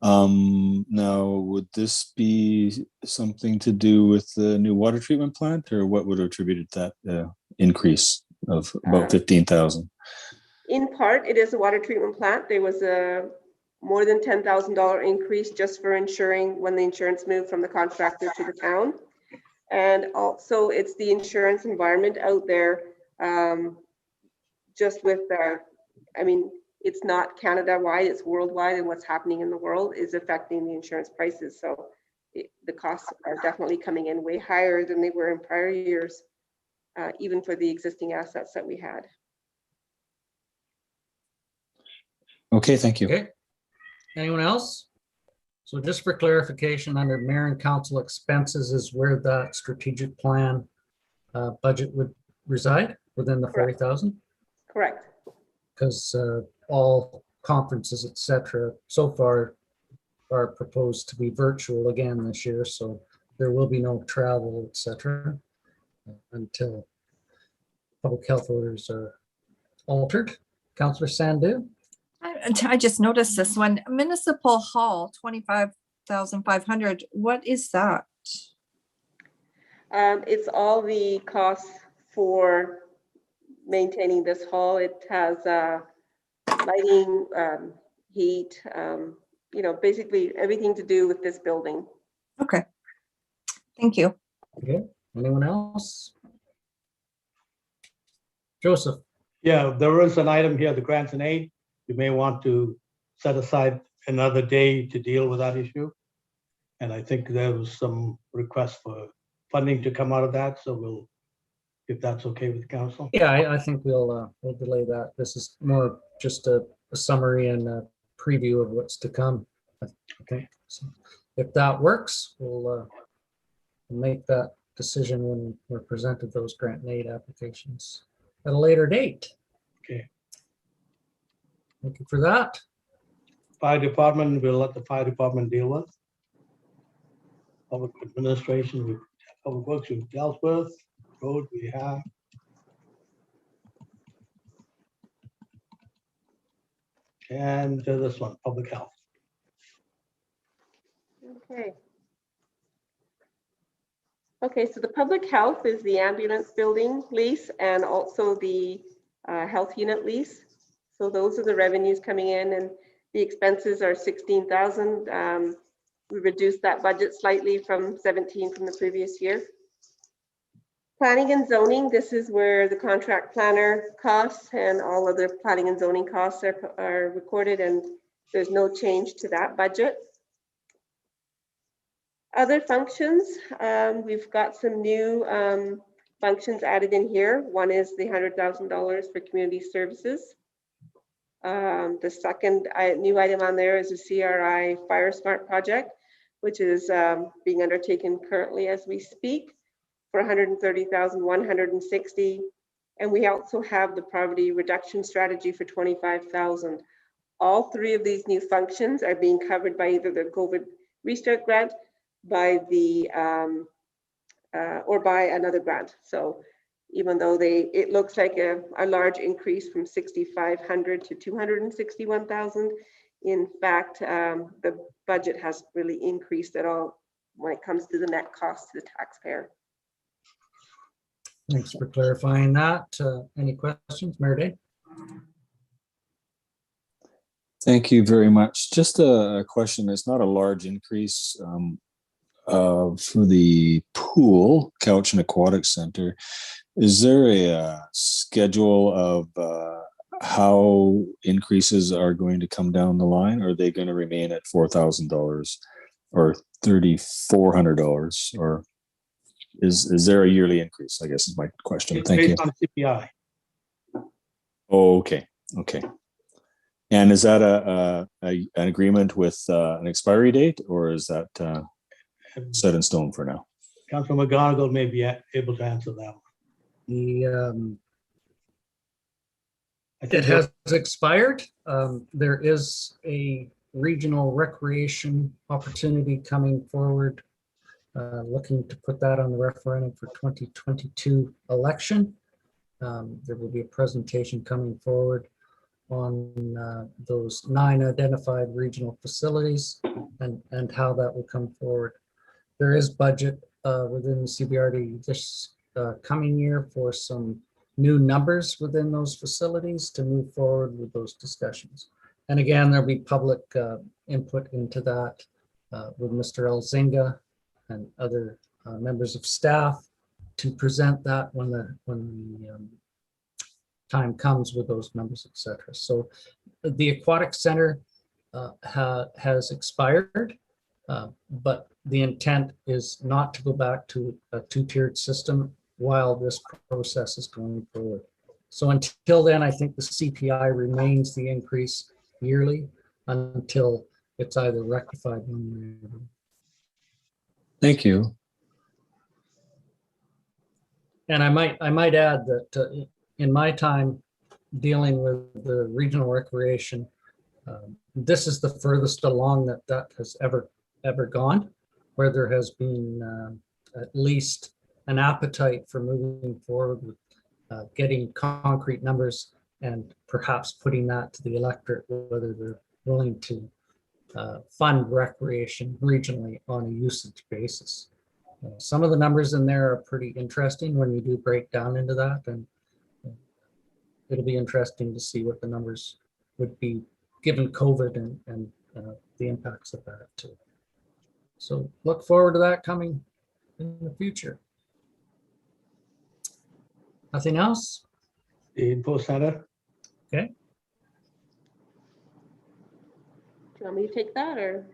Now, would this be something to do with the new water treatment plant, or what would have attributed that increase of about 15,000? In part, it is a water treatment plant. There was a more than $10,000 increase just for insuring when the insurance moved from the contractor to the town. And also it's the insurance environment out there. Just with I mean, it's not Canada-wide, it's worldwide, and what's happening in the world is affecting the insurance prices. So the costs are definitely coming in way higher than they were in prior years, even for the existing assets that we had. Okay, thank you. Okay. Anyone else? So just for clarification, under mayor and council expenses is where that strategic plan budget would reside within the Correct. 40,000? Correct. Because all conferences, et cetera, so far are proposed to be virtual again this year. So there will be no travel, et cetera, until public health orders are altered. Councillor Sandu? I just noticed this one, municipal hall, 25,500. What is that? It's all the costs for maintaining this hall. It has lighting, heat, you know, basically everything to do with this building. Okay. Thank you. Okay, anyone else? Joseph? Yeah, there is an item here, the grants and aid. You may want to set aside another day to deal with that issue. And I think there was some request for funding to come out of that, so we'll, if that's okay with the council. Yeah, I think we'll delay that. This is more just a summary and a preview of what's to come. Okay, so if that works, we'll make that decision when we're presented those grant and aid applications at a later date. Okay. Thank you for that. Fire department, we'll let the fire department deal with. Public administration, public works we've dealt with, road we have. And this one, public health. Okay. Okay, so the public health is the ambulance building lease and also the health unit lease. So those are the revenues coming in, and the expenses are 16,000. We reduced that budget slightly from 17 from the previous year. Planning and zoning, this is where the contract planner costs and all other planning and zoning costs are recorded, and there's no change to that budget. Other functions, we've got some new functions added in here. One is the $100,000 for community services. The second new item on there is a CRI Fire Smart project, which is being undertaken currently as we speak for 130,160. And we also have the poverty reduction strategy for 25,000. All three of these new functions are being covered by either the COVID Restart grant, by the or by another grant. So even though it looks like a large increase from 6,500 to 261,000, in fact, the budget has really increased at all when it comes to the net cost to the taxpayer. Thanks for clarifying that. Any questions, Mayor Day? Thank you very much. Just a question. It's not a large increase for the pool, Cowichan Aquatic Center. Is there a schedule of how increases are going to come down the line? Or are they going to remain at $4,000 or $3,400? Or is there a yearly increase? I guess is my question. It's Thank you. based on CPI. Oh, okay. Okay. And is that an agreement with an expiry date, or is that set in stone for now? Councilor McGonigal may be able to answer that one. It has expired. There is a regional recreation opportunity coming forward, looking to put that on the referendum for 2022 election. There will be a presentation coming forward. those 9 identified regional facilities and how that will come forward. There is budget within the CBRD this coming year for some new numbers within those facilities to move forward with those discussions. And again, there'll be public input into that with Mr. Elzinga and other members of staff to present that when the time comes with those numbers, etc. So the aquatic center has expired, but the intent is not to go back to a 2-tiered system while this process is going forward. So until then, I think the CPI remains the increase yearly until it's either rectified one way or the other. Thank you. And I might add that in my time dealing with the regional recreation, this is the furthest along that has ever gone, where there has been at least an appetite for moving forward with getting concrete numbers and perhaps putting that to the electorate, whether they're willing to fund recreation regionally on a usage basis. Some of the numbers in there are pretty interesting when you do break down into that, and it'll be interesting to see what the numbers would be given COVID and the impacts of that too. So look forward to that coming in the future. Nothing else? The info center. Okay. Do you want me to take that or?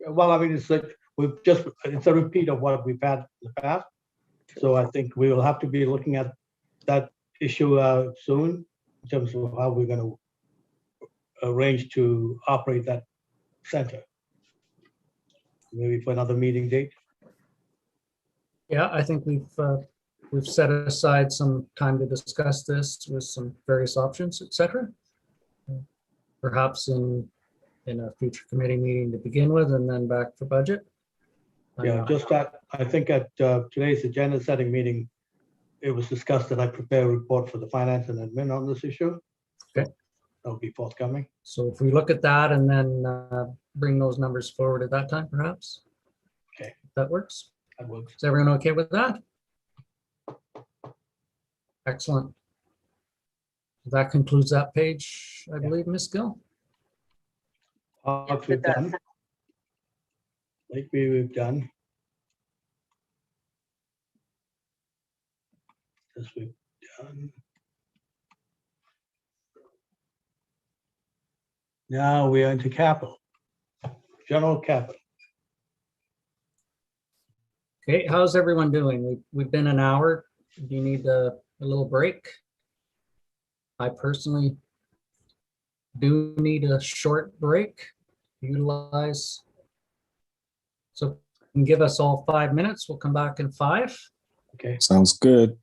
Well, I mean, it's like, it's a repeat of what we've had in the past. So I think we will have to be looking at that issue soon in terms of how we're going to arrange to operate that center. Maybe for another meeting date. Yeah, I think we've set aside some time to discuss this with some various options, etc. Perhaps in a future committee meeting to begin with, and then back for budget. Yeah, just that, I think at today's agenda setting meeting, it was discussed that I prepare a report for the finance and admin on this issue. Okay. That'll be forthcoming. So if we look at that and then bring those numbers forward at that time, perhaps. Okay. That works. That works. Is everyone okay with that? Excellent. That concludes that page, I believe, Ms. Gill. Parks Yes, it we've done. does. Lakeview we've done. This we've done. Now we are into capital. General capital. Okay, how's everyone doing? We've been an hour. Do you need a little break? I personally do need a short break. Utilize. So you can give us all 5 minutes. We'll come back in 5. Okay. Sounds good.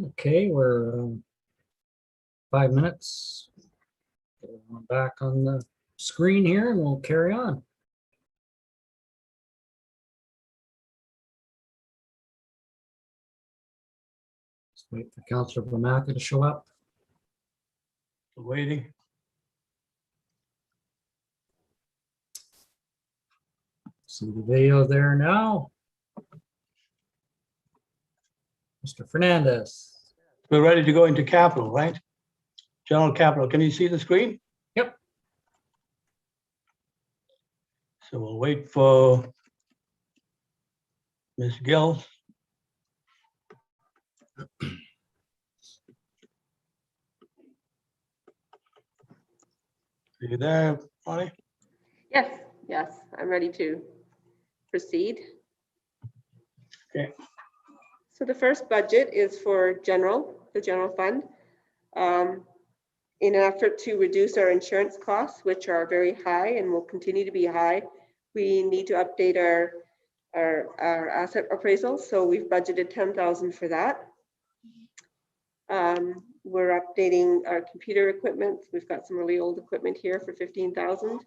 Okay, we're 5 minutes. We're back on the screen here and we'll carry on. Just wait for Councillor Bamaka to show up. Waiting. See the video there now. Mr. Fernandez. We're ready to go into capital, right? General capital. Can you see the screen? Yep. So we'll wait for Ms. Gill. Are you there, Bonnie? Yes, yes, I'm ready to proceed. Okay. So the first budget is for the general fund. In an effort to reduce our insurance costs, which are very high and will continue to be high, we need to update our asset appraisal. So we've budgeted 10,000 for that. We're updating our computer equipment. We've got some really old equipment here for 15,000.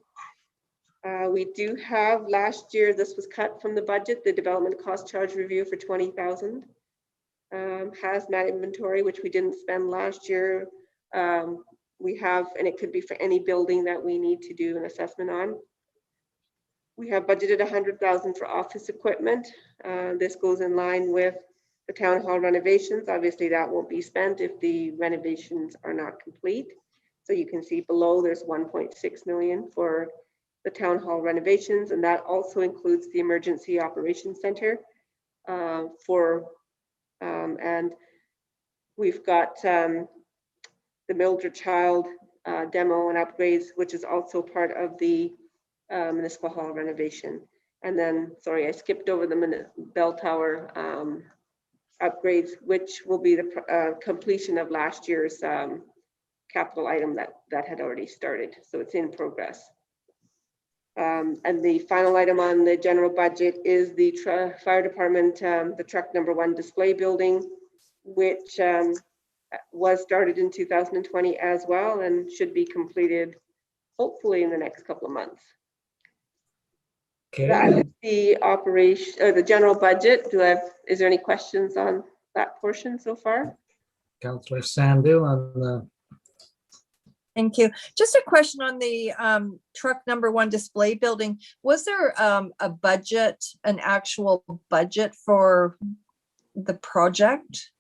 We do have last year, this was cut from the budget, the development cost charge review for 20,000. Hazmat inventory, which we didn't spend last year. We have, and it could be for any building that we need to do an assessment on. We have budgeted 100,000 for office equipment. This goes in line with the town hall renovations. Obviously that won't be spent if the renovations are not complete. So you can see below there's 1.6 million for the town hall renovations, and that also includes the emergency operations center and we've got the Mildred Child demo and upgrades, which is also part of the municipal hall renovation. And then, sorry, I skipped over the bell tower upgrades, which will be the completion of last year's capital item that had already started. So it's in progress. And the final item on the general budget is the fire department, the truck number 1 display building, which was started in 2020 as well and should be completed hopefully in the next couple of months. Okay, That is the operation, or the general budget. Is there any questions on that portion so far? Councillor Sandu on the, Thank you. Just a question on the truck number 1 display building. Was there a budget, an actual budget for the project?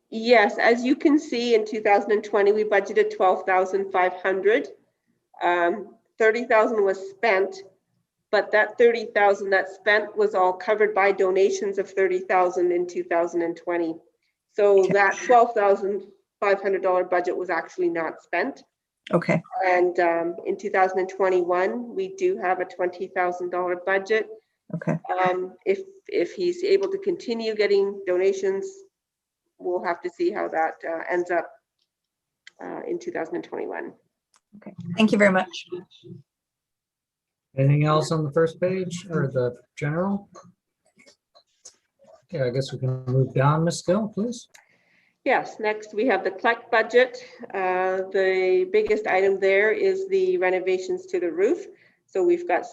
Yes, as you can see, in 2020, we budgeted 12,500. 30,000 was spent, but that 30,000 that spent was all covered by donations of 30,000 in 2020. So Okay. that $12,500 budget was actually not spent. Okay. And in 2021, we do have a $20,000 budget. Okay. If he's able to continue getting donations, we'll have to see how that ends up in 2021. Okay. Thank you very much. anything else on the first page or the general? Okay, I guess we can move down, Ms. Gill, please. Yes, next we have the CLEC budget. The biggest item there is the renovations to the roof. So we've got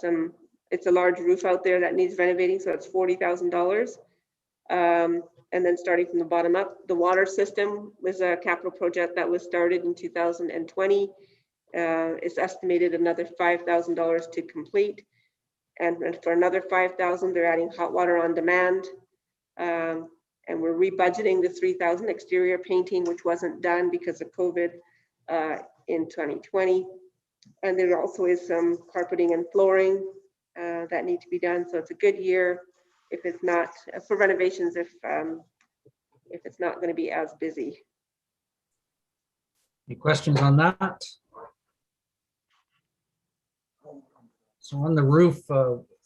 it's a large roof out there that needs renovating, so it's $40,000. And then starting from the bottom up, the water system was a capital project that was started in 2020. It's estimated another $5,000 to complete. And for another $5,000, they're adding hot water on demand. And we're rebudgeting the $3,000 exterior painting, which wasn't done because of COVID in 2020. And there also is some carpeting and flooring that need to be done. So it's a good year if it's not for renovations, if it's not going to be as busy. Any questions on that? So on the roof,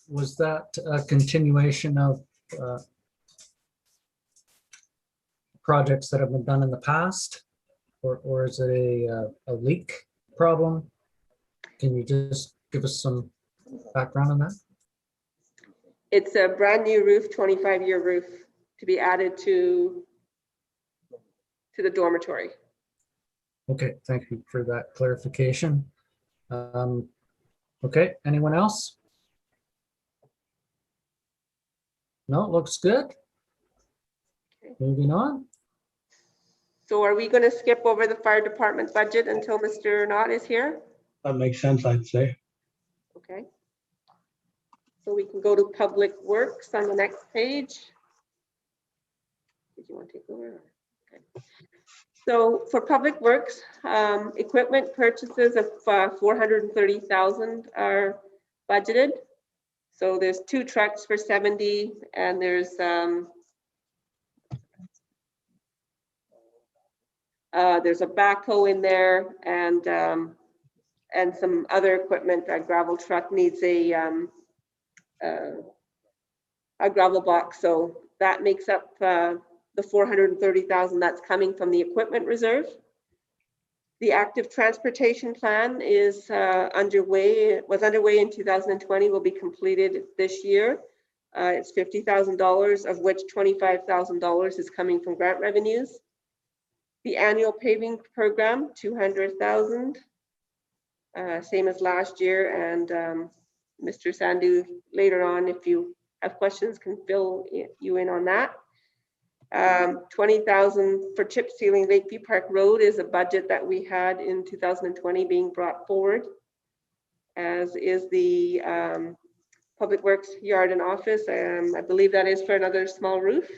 was that a continuation of projects that have been done in the past? Or is it a leak problem? Can you just give us some background on that? It's a brand new roof, 25-year roof to be added to the dormitory. Okay, thank you for that clarification. Okay, anyone else? No, it looks good. Moving on. So are we going to skip over the fire department budget until Mr. Knott is here? That makes sense, I'd say. Okay. So we can go to public works on the next page. Did you want to take over? Okay. So for public works, equipment purchases of 430,000 are budgeted. So there's 2 trucks for 70, and there's a backhoe in there, and some other equipment. A gravel truck needs a gravel box, so that makes up the 430,000 that's coming from the equipment reserve. The active transportation plan is underway. It was underway in 2020, will be completed this year. It's $50,000, of which $25,000 is coming from grant revenues. The annual paving program, 200,000, same as last year. And Mr. Sandu, later on, if you have questions, can fill you in on that. 20,000 for chip sealing Lakeview Park Road is a budget that we had in 2020 being brought forward, as is the Public Works yard and office. I believe that is for another small roof.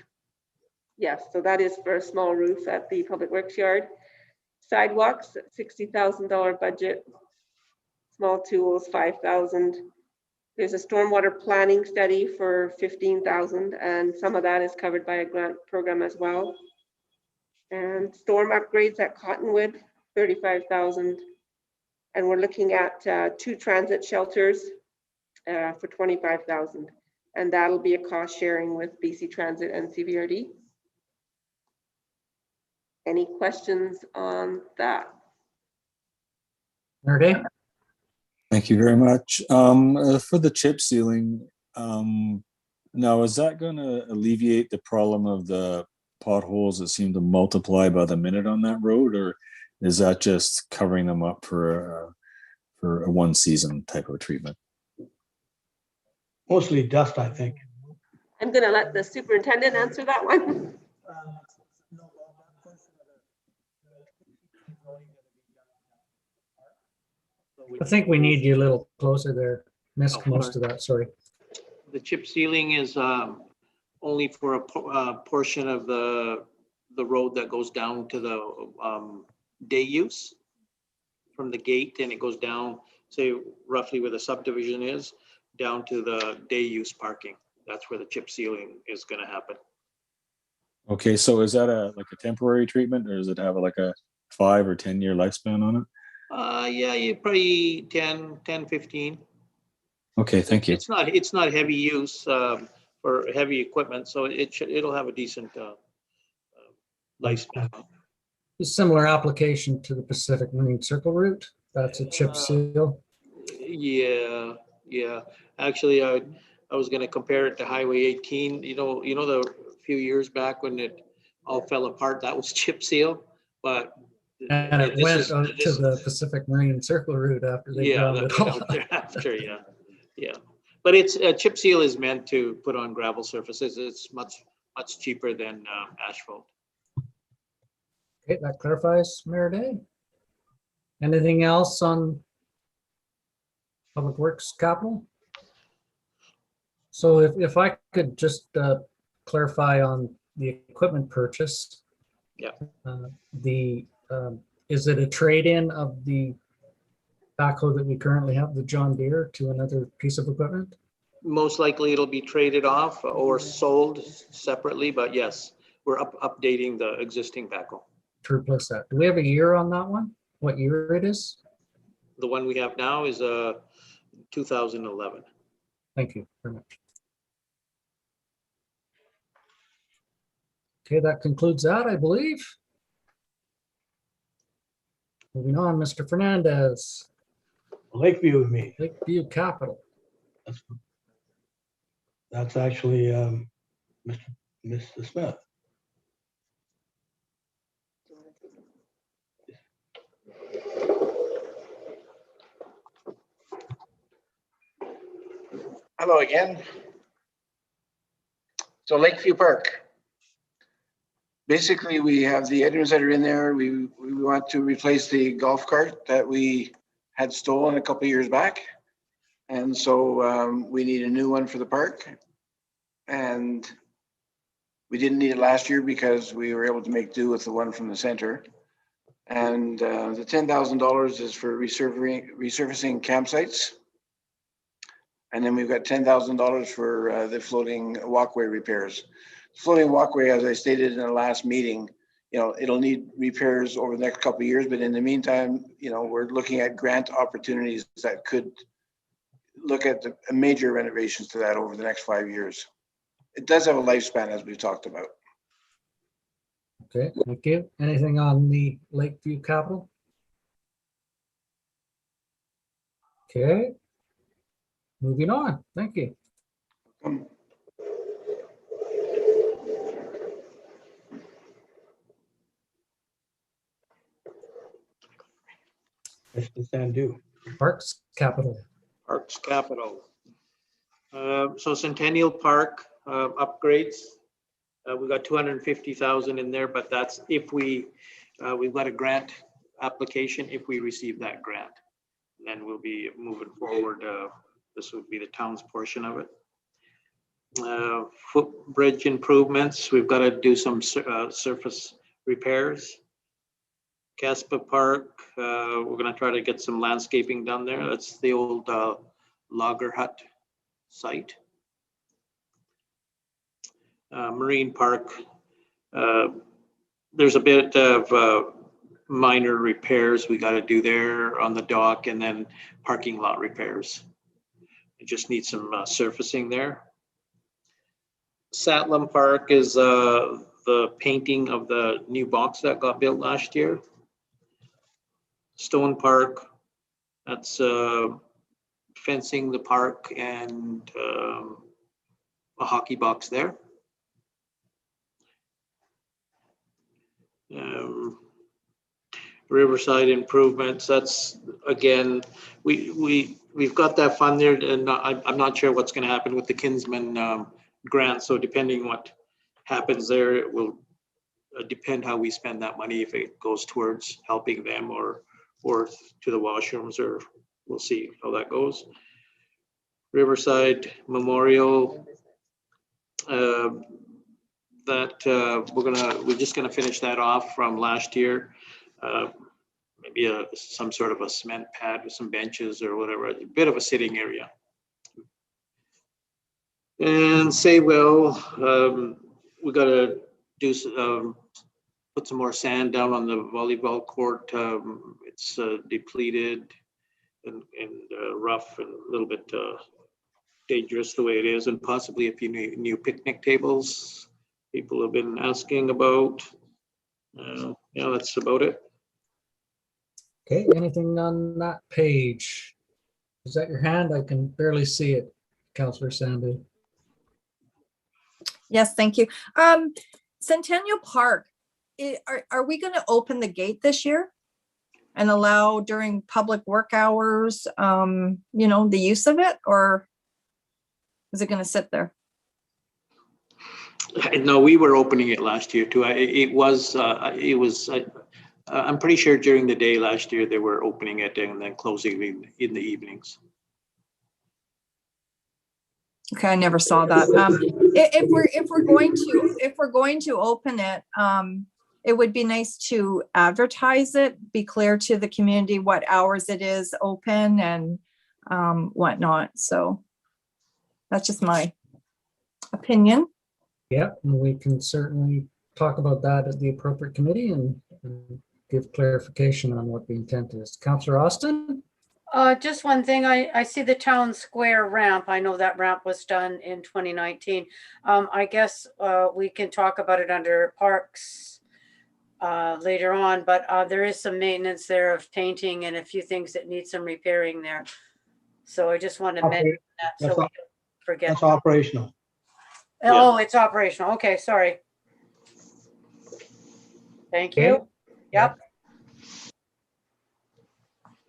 Yes, so that is for a small roof at the Public Works yard. Sidewalks, $60,000 budget. Small tools, 5,000. There's a stormwater planning study for 15,000, and some of that is covered by a grant program as well. And storm upgrades at Cottonwood, 35,000. And we're looking at 2 transit shelters for 25,000. And that'll be a cost sharing with BC Transit and CBRD. Any questions on that? Mayor Day? Thank you very much. For the chip sealing, now is that going to alleviate the problem of the potholes that seem to multiply by the minute on that road, or is that just covering them up for a one season type of treatment? Mostly dust, I think. I'm going to let the superintendent answer that one. I think we need you a little closer there. Missed Oh, most of that, sorry. The chip sealing is only for a portion of the road that goes down to the day use from the gate, and it goes down, say roughly where the subdivision is, down to the day use parking. That's where the chip sealing is going to happen. Okay, so is that like a temporary treatment, or does it have like a 5 or 10 year lifespan on it? Yeah, you probably 10, 15. Okay, thank you. It's not heavy use for heavy equipment, so it'll have a decent lifespan. A similar application to the Pacific Marine Circle route. That's a chip seal. Yeah. Actually, I was going to compare it to Highway 18. You know, the few years back when it all fell apart, that was chip seal, but And it went to the Pacific Marine Circle route after they ground it all. After, yeah. But it's chip seal is meant to put on gravel surfaces. It's much cheaper than asphalt. Okay, that clarifies, Mayor Day. Anything else on Public Works capital? So if I could just clarify on the equipment purchase. Yeah. Is it a trade-in of the backhoe that we currently have, the John Deere, to another piece of equipment? Most likely it'll be traded off or sold separately, but yes, we're updating the existing backhoe. To replace that. Do we have a year on that one? What year it is? The one we have now is 2011. Thank you very much. Okay, that concludes that, I believe. Moving on, Mr. Fernandez, Lakeview with me. Lakeview Capital. That's actually Mr. Smith. Hello again. So Lakeview Park. Basically, we have the items that are in there. We want to replace the golf cart that we had stolen a couple of years back. And so we need a new one for the park. And we didn't need it last year because we were able to make do with the one from the center. And the $10,000 is for resurfacing campsites. And then we've got $10,000 for the floating walkway repairs. Floating walkway, as I stated in the last meeting, it'll need repairs over the next couple of years, but in the meantime, we're looking at grant opportunities that could look at the major renovations to that over the next 5 years. It does have a lifespan, as we've talked about. Okay, thank you. Anything on the Lakeview Capital? Okay. Moving on, thank you. Mr. Sandu. Parks Capital. Parks Capital. So Centennial Park upgrades. We got 250,000 in there, but that's if we've got a grant application. If we receive that grant, then we'll be moving forward. This would be the town's portion of it. Footbridge improvements. We've got to do some surface repairs. Caspa Park, we're going to try to get some landscaping done there. That's the old logger hut site. Marine Park, there's a bit of minor repairs we got to do there on the dock, and then parking lot repairs. It just needs some surfacing there. Satlam Park is the painting of the new box that got built last year. Stone Park, that's fencing the park and a hockey box there. Riverside improvements, that's again, we've got that fund there, and I'm not sure what's going to happen with the Kinsman grant. So depending what happens there, it will depend how we spend that money, if it goes towards helping them or to the washrooms, or we'll see how that goes. Riverside Memorial, we're just gonna finish that off from last year. Maybe some sort of a cement pad with some benches or whatever, a bit of a sitting area. And Saywell, we gotta do put some more sand down on the volleyball court. It's depleted and rough and a little bit dangerous the way it is, and possibly a few new picnic tables people have been asking about. Yeah, that's about it. Okay, anything on that page? Is that your hand? I can barely see it, Councillor Sandy. Yes, thank you. Centennial Park, are we going to open the gate this year and allow during public work hours, the use of it, or is it going to sit there? No, we were opening it last year too. I'm pretty sure during the day last year they were opening it and then closing it in the evenings. Okay, I never saw that. If we're going to open it, it would be nice to advertise it, be clear to the community what hours it is open and whatnot. So that's just my opinion. Yeah, and we can certainly talk about that at the appropriate committee and give clarification on what the intent is. Councillor Austin? Just one thing, I see the town square ramp. I know that ramp was done in 2019. I guess we can talk about it under parks later on, but there is some maintenance there of painting and a few things that need some repairing there. So I just want to mention that so we don't forget. That's operational. Oh, it's operational. Okay, sorry. Thank you. Okay. Yep.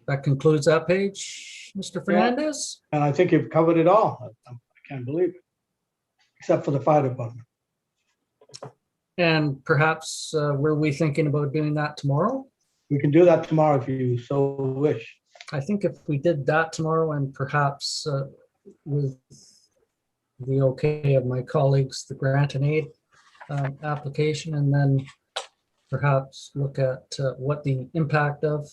That concludes that page, Mr. Fernandez. And I think you've covered it all. I can't believe it, except for the fire department. And perhaps were we thinking about doing that tomorrow? We can do that tomorrow if you so wish. I think if we did that tomorrow and perhaps with the okay of my colleagues, the grant and aid application, and then perhaps look at what the impact of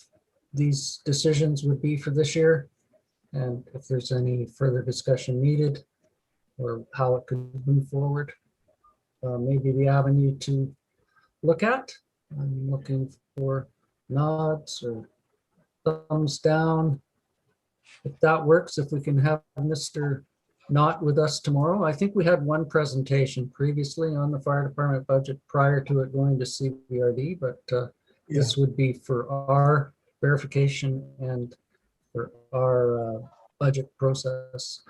these decisions would be for this year, and if there's any further discussion needed or how it could move forward. Maybe the avenue to look at. I'm looking for nods or thumbs down. If that works, if we can have Mr. Knott with us tomorrow. I think we had one presentation previously on the fire department budget prior to it going to CBRD, but this would be for our verification and for our budget process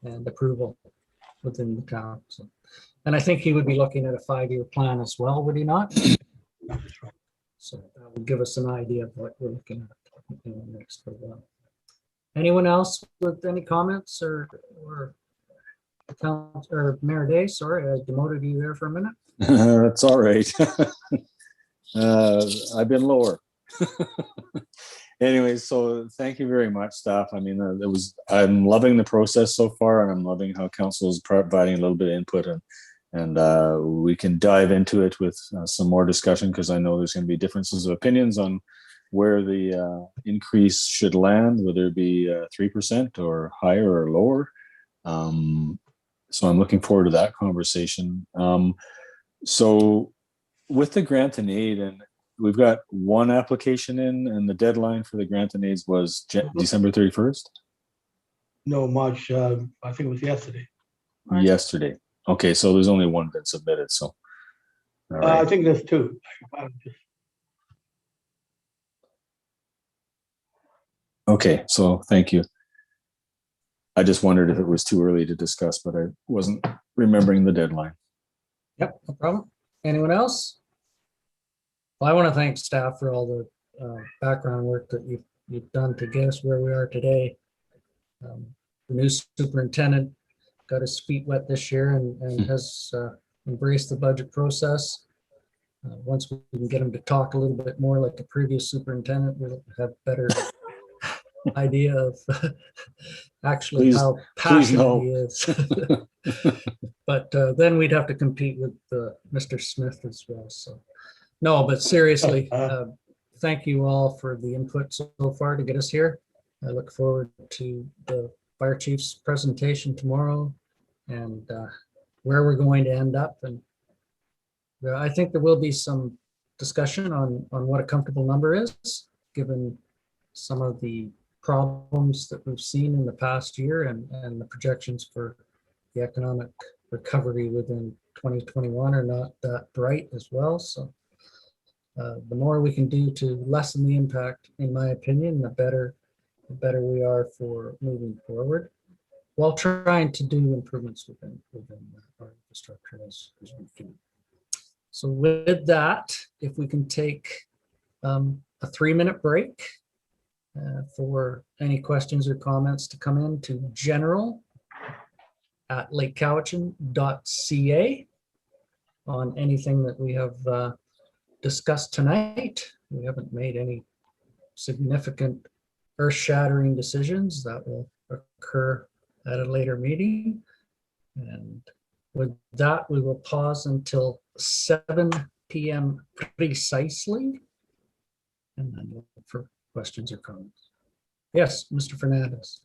and approval within the town. So, and I think he would be looking at a 5-year plan as well, would he not? So that would give us an idea of what we're looking at in the next little while. Anyone else with any comments or Mayor Day? Sorry, I demoted you there for a minute. That's all right. I've been lower. Anyway, so thank you very much, staff. I mean, I'm loving the process so far, and I'm loving how council is providing a little bit of input, and we can dive into it with some more discussion, because I know there's going to be differences of opinions on where the increase should land, whether it be 3% or higher or lower. So I'm looking forward to that conversation. So with the grant and aid, and we've got one application in, and the deadline for the grant and aids was December 31st? No, March, I think it was yesterday. March. Yesterday. Okay, so there's only one been submitted, so. All I right, think there's two. okay, so thank you. I just wondered if it was too early to discuss, but I wasn't remembering the deadline. Yep, no problem. Anyone else? Well, I want to thank staff for all the background work that you've done to get us where we are today. The new superintendent got his feet wet this year and has embraced the budget process. Once we can get him to talk a little bit more like the previous superintendent, we'll have better idea of actually Please- how please passionate no. he is. But then we'd have to compete with Mr. Smith as well. So, no, but seriously, thank you all for the input so far to get us here. I look forward to the fire chief's presentation tomorrow and where we're going to end up. And I think there will be some discussion on what a comfortable number is, given some of the problems that we've seen in the past year and the projections for the economic recovery within 2021 are not that bright as well. So the more we can do to lessen the impact, in my opinion, the better we are for moving forward, while trying to do improvements within our infrastructure as we can. So with that, if we can take a 3-minute break for any questions or comments to come in to general@lakecowichan.ca on anything that we have discussed tonight. We haven't made any significant earth-shattering decisions that will occur at a later meeting. And with that, we will pause until 7 p.m. precisely. And then look for questions or comments. Yes, Mr. Fernandez.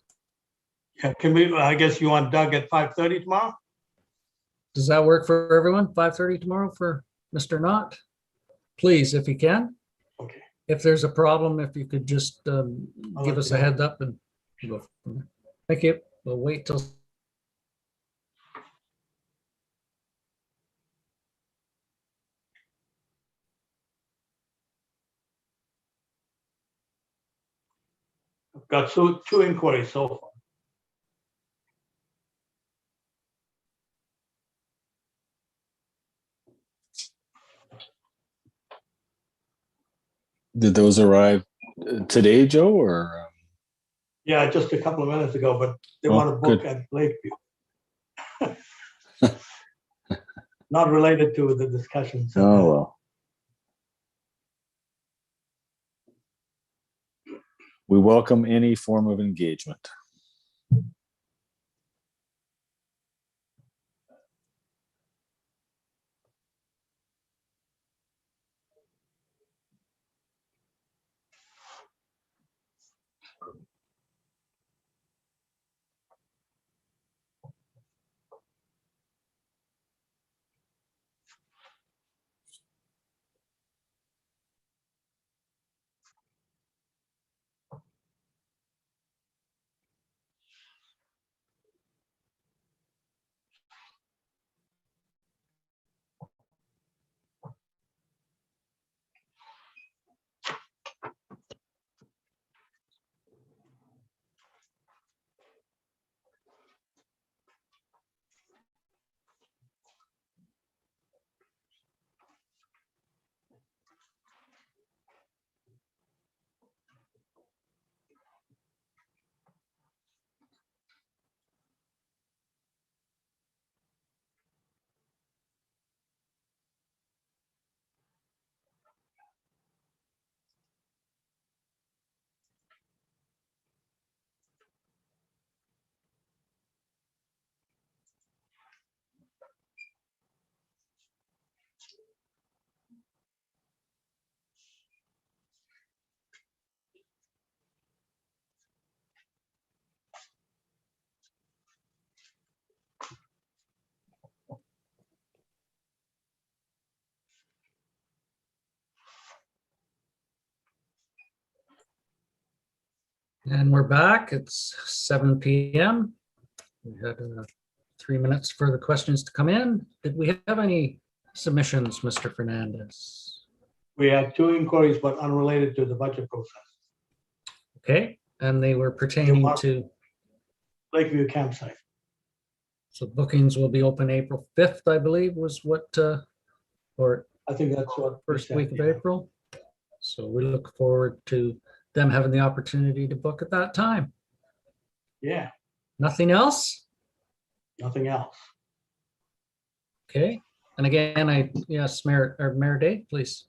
Yeah, can we, I guess you want Doug at 5:30 tomorrow? Does that work for everyone? 5:30 tomorrow for Mr. Knott? Please, if you can. Okay. If there's a problem, if you could just I'll give let us you a know. heads up and go from there. Thank you. We'll wait till. I've got two inquiries so far. Did those arrive today, Joe, or? Yeah, just a couple of minutes ago, but they Oh, want to book good. at Lakeview. Not related to the discussions. Oh, well. We welcome any form of engagement. And we're back. It's 7 p.m. We had 3 minutes for the questions to come in. Did we have any submissions, Mr. Fernandez? We had 2 inquiries, but unrelated to the budget process. Okay, and they were pertaining to, Lakeview campsite. so bookings will be open April 5th, I believe, was what, or I think that's what. we first said, week of yeah. April. So we look forward to them having the opportunity to book at that time. Yeah, Nothing else? nothing else. Okay, and again, yes, Mayor Day, please.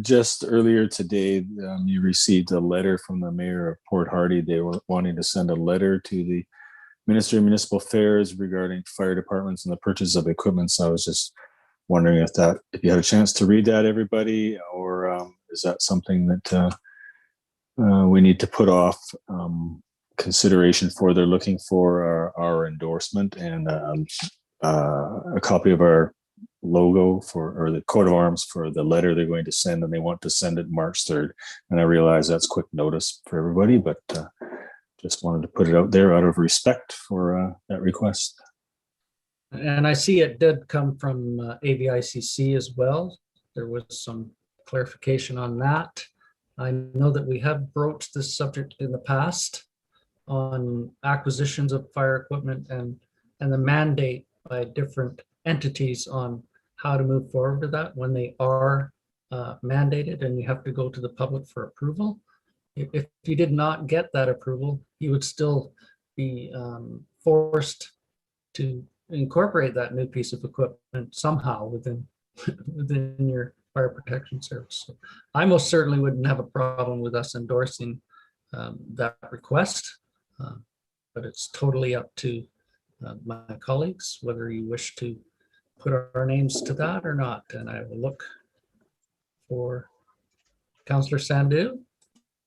Just earlier today, you received a letter from the mayor of Port Hardy. They were wanting to send a letter to the Ministry of Municipal Affairs regarding fire departments and the purchase of equipment. So I was just wondering if you had a chance to read that, everybody, or is that something that we need to put off consideration for? They're looking for our endorsement and a copy of our logo or the coat of arms for the letter they're going to send, and they want to send it March 3rd. And I realize that's quick notice for everybody, but just wanted to put it out there out of respect for that request. And I see it did come from AVICC as well. There was some clarification on that. I know that we have broached this subject in the past on acquisitions of fire equipment and the mandate by different entities on how to move forward with that when they are mandated and you have to go to the public for approval. If you did not get that approval, you would still be forced to incorporate that new piece of equipment somehow within your fire protection service. So I most certainly wouldn't have a problem with us endorsing that request, but it's totally up to my colleagues whether you wish to put our names to that or not. And I will look for Councillor Sandu.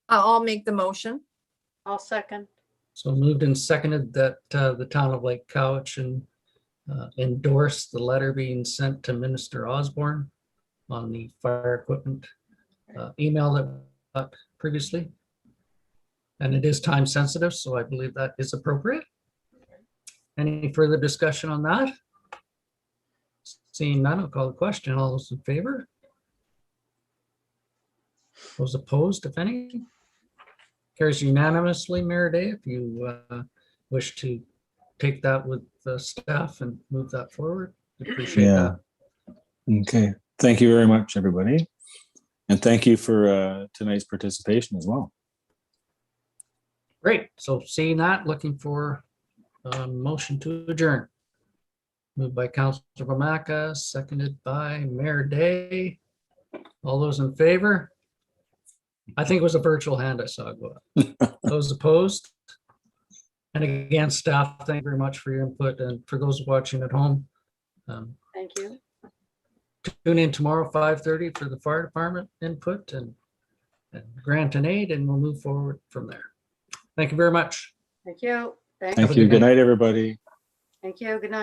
I'll make the motion. I'll second. So moved and seconded that the town of Lake Cowichan endorse the letter being sent to Minister Osborne on the fire equipment email that we got previously. And it is time sensitive, so I believe that is appropriate. Any further discussion on that? Seeing none, I'll call the question. All those in favor? Those opposed, if any? Carries unanimously, Mayor Day, if you wish to take that with the staff and move that forward. Appreciate that. Okay. Thank you very much, everybody. And thank you for tonight's participation as well. Great. So seeing that, looking for a motion to adjourn. Moved by Councilor Vamaka, seconded by Mayor Day. All those in favor? I think it was a virtual hand I saw go up. Those opposed? And again, staff, thank you very much for your input. And for those watching at home, Thank you. tune in tomorrow, 5:30 for the fire department input and grant and aid, and we'll move forward from there. Thank you very much. Thank you. Thank you. Good night, everybody. Thank you. Good night.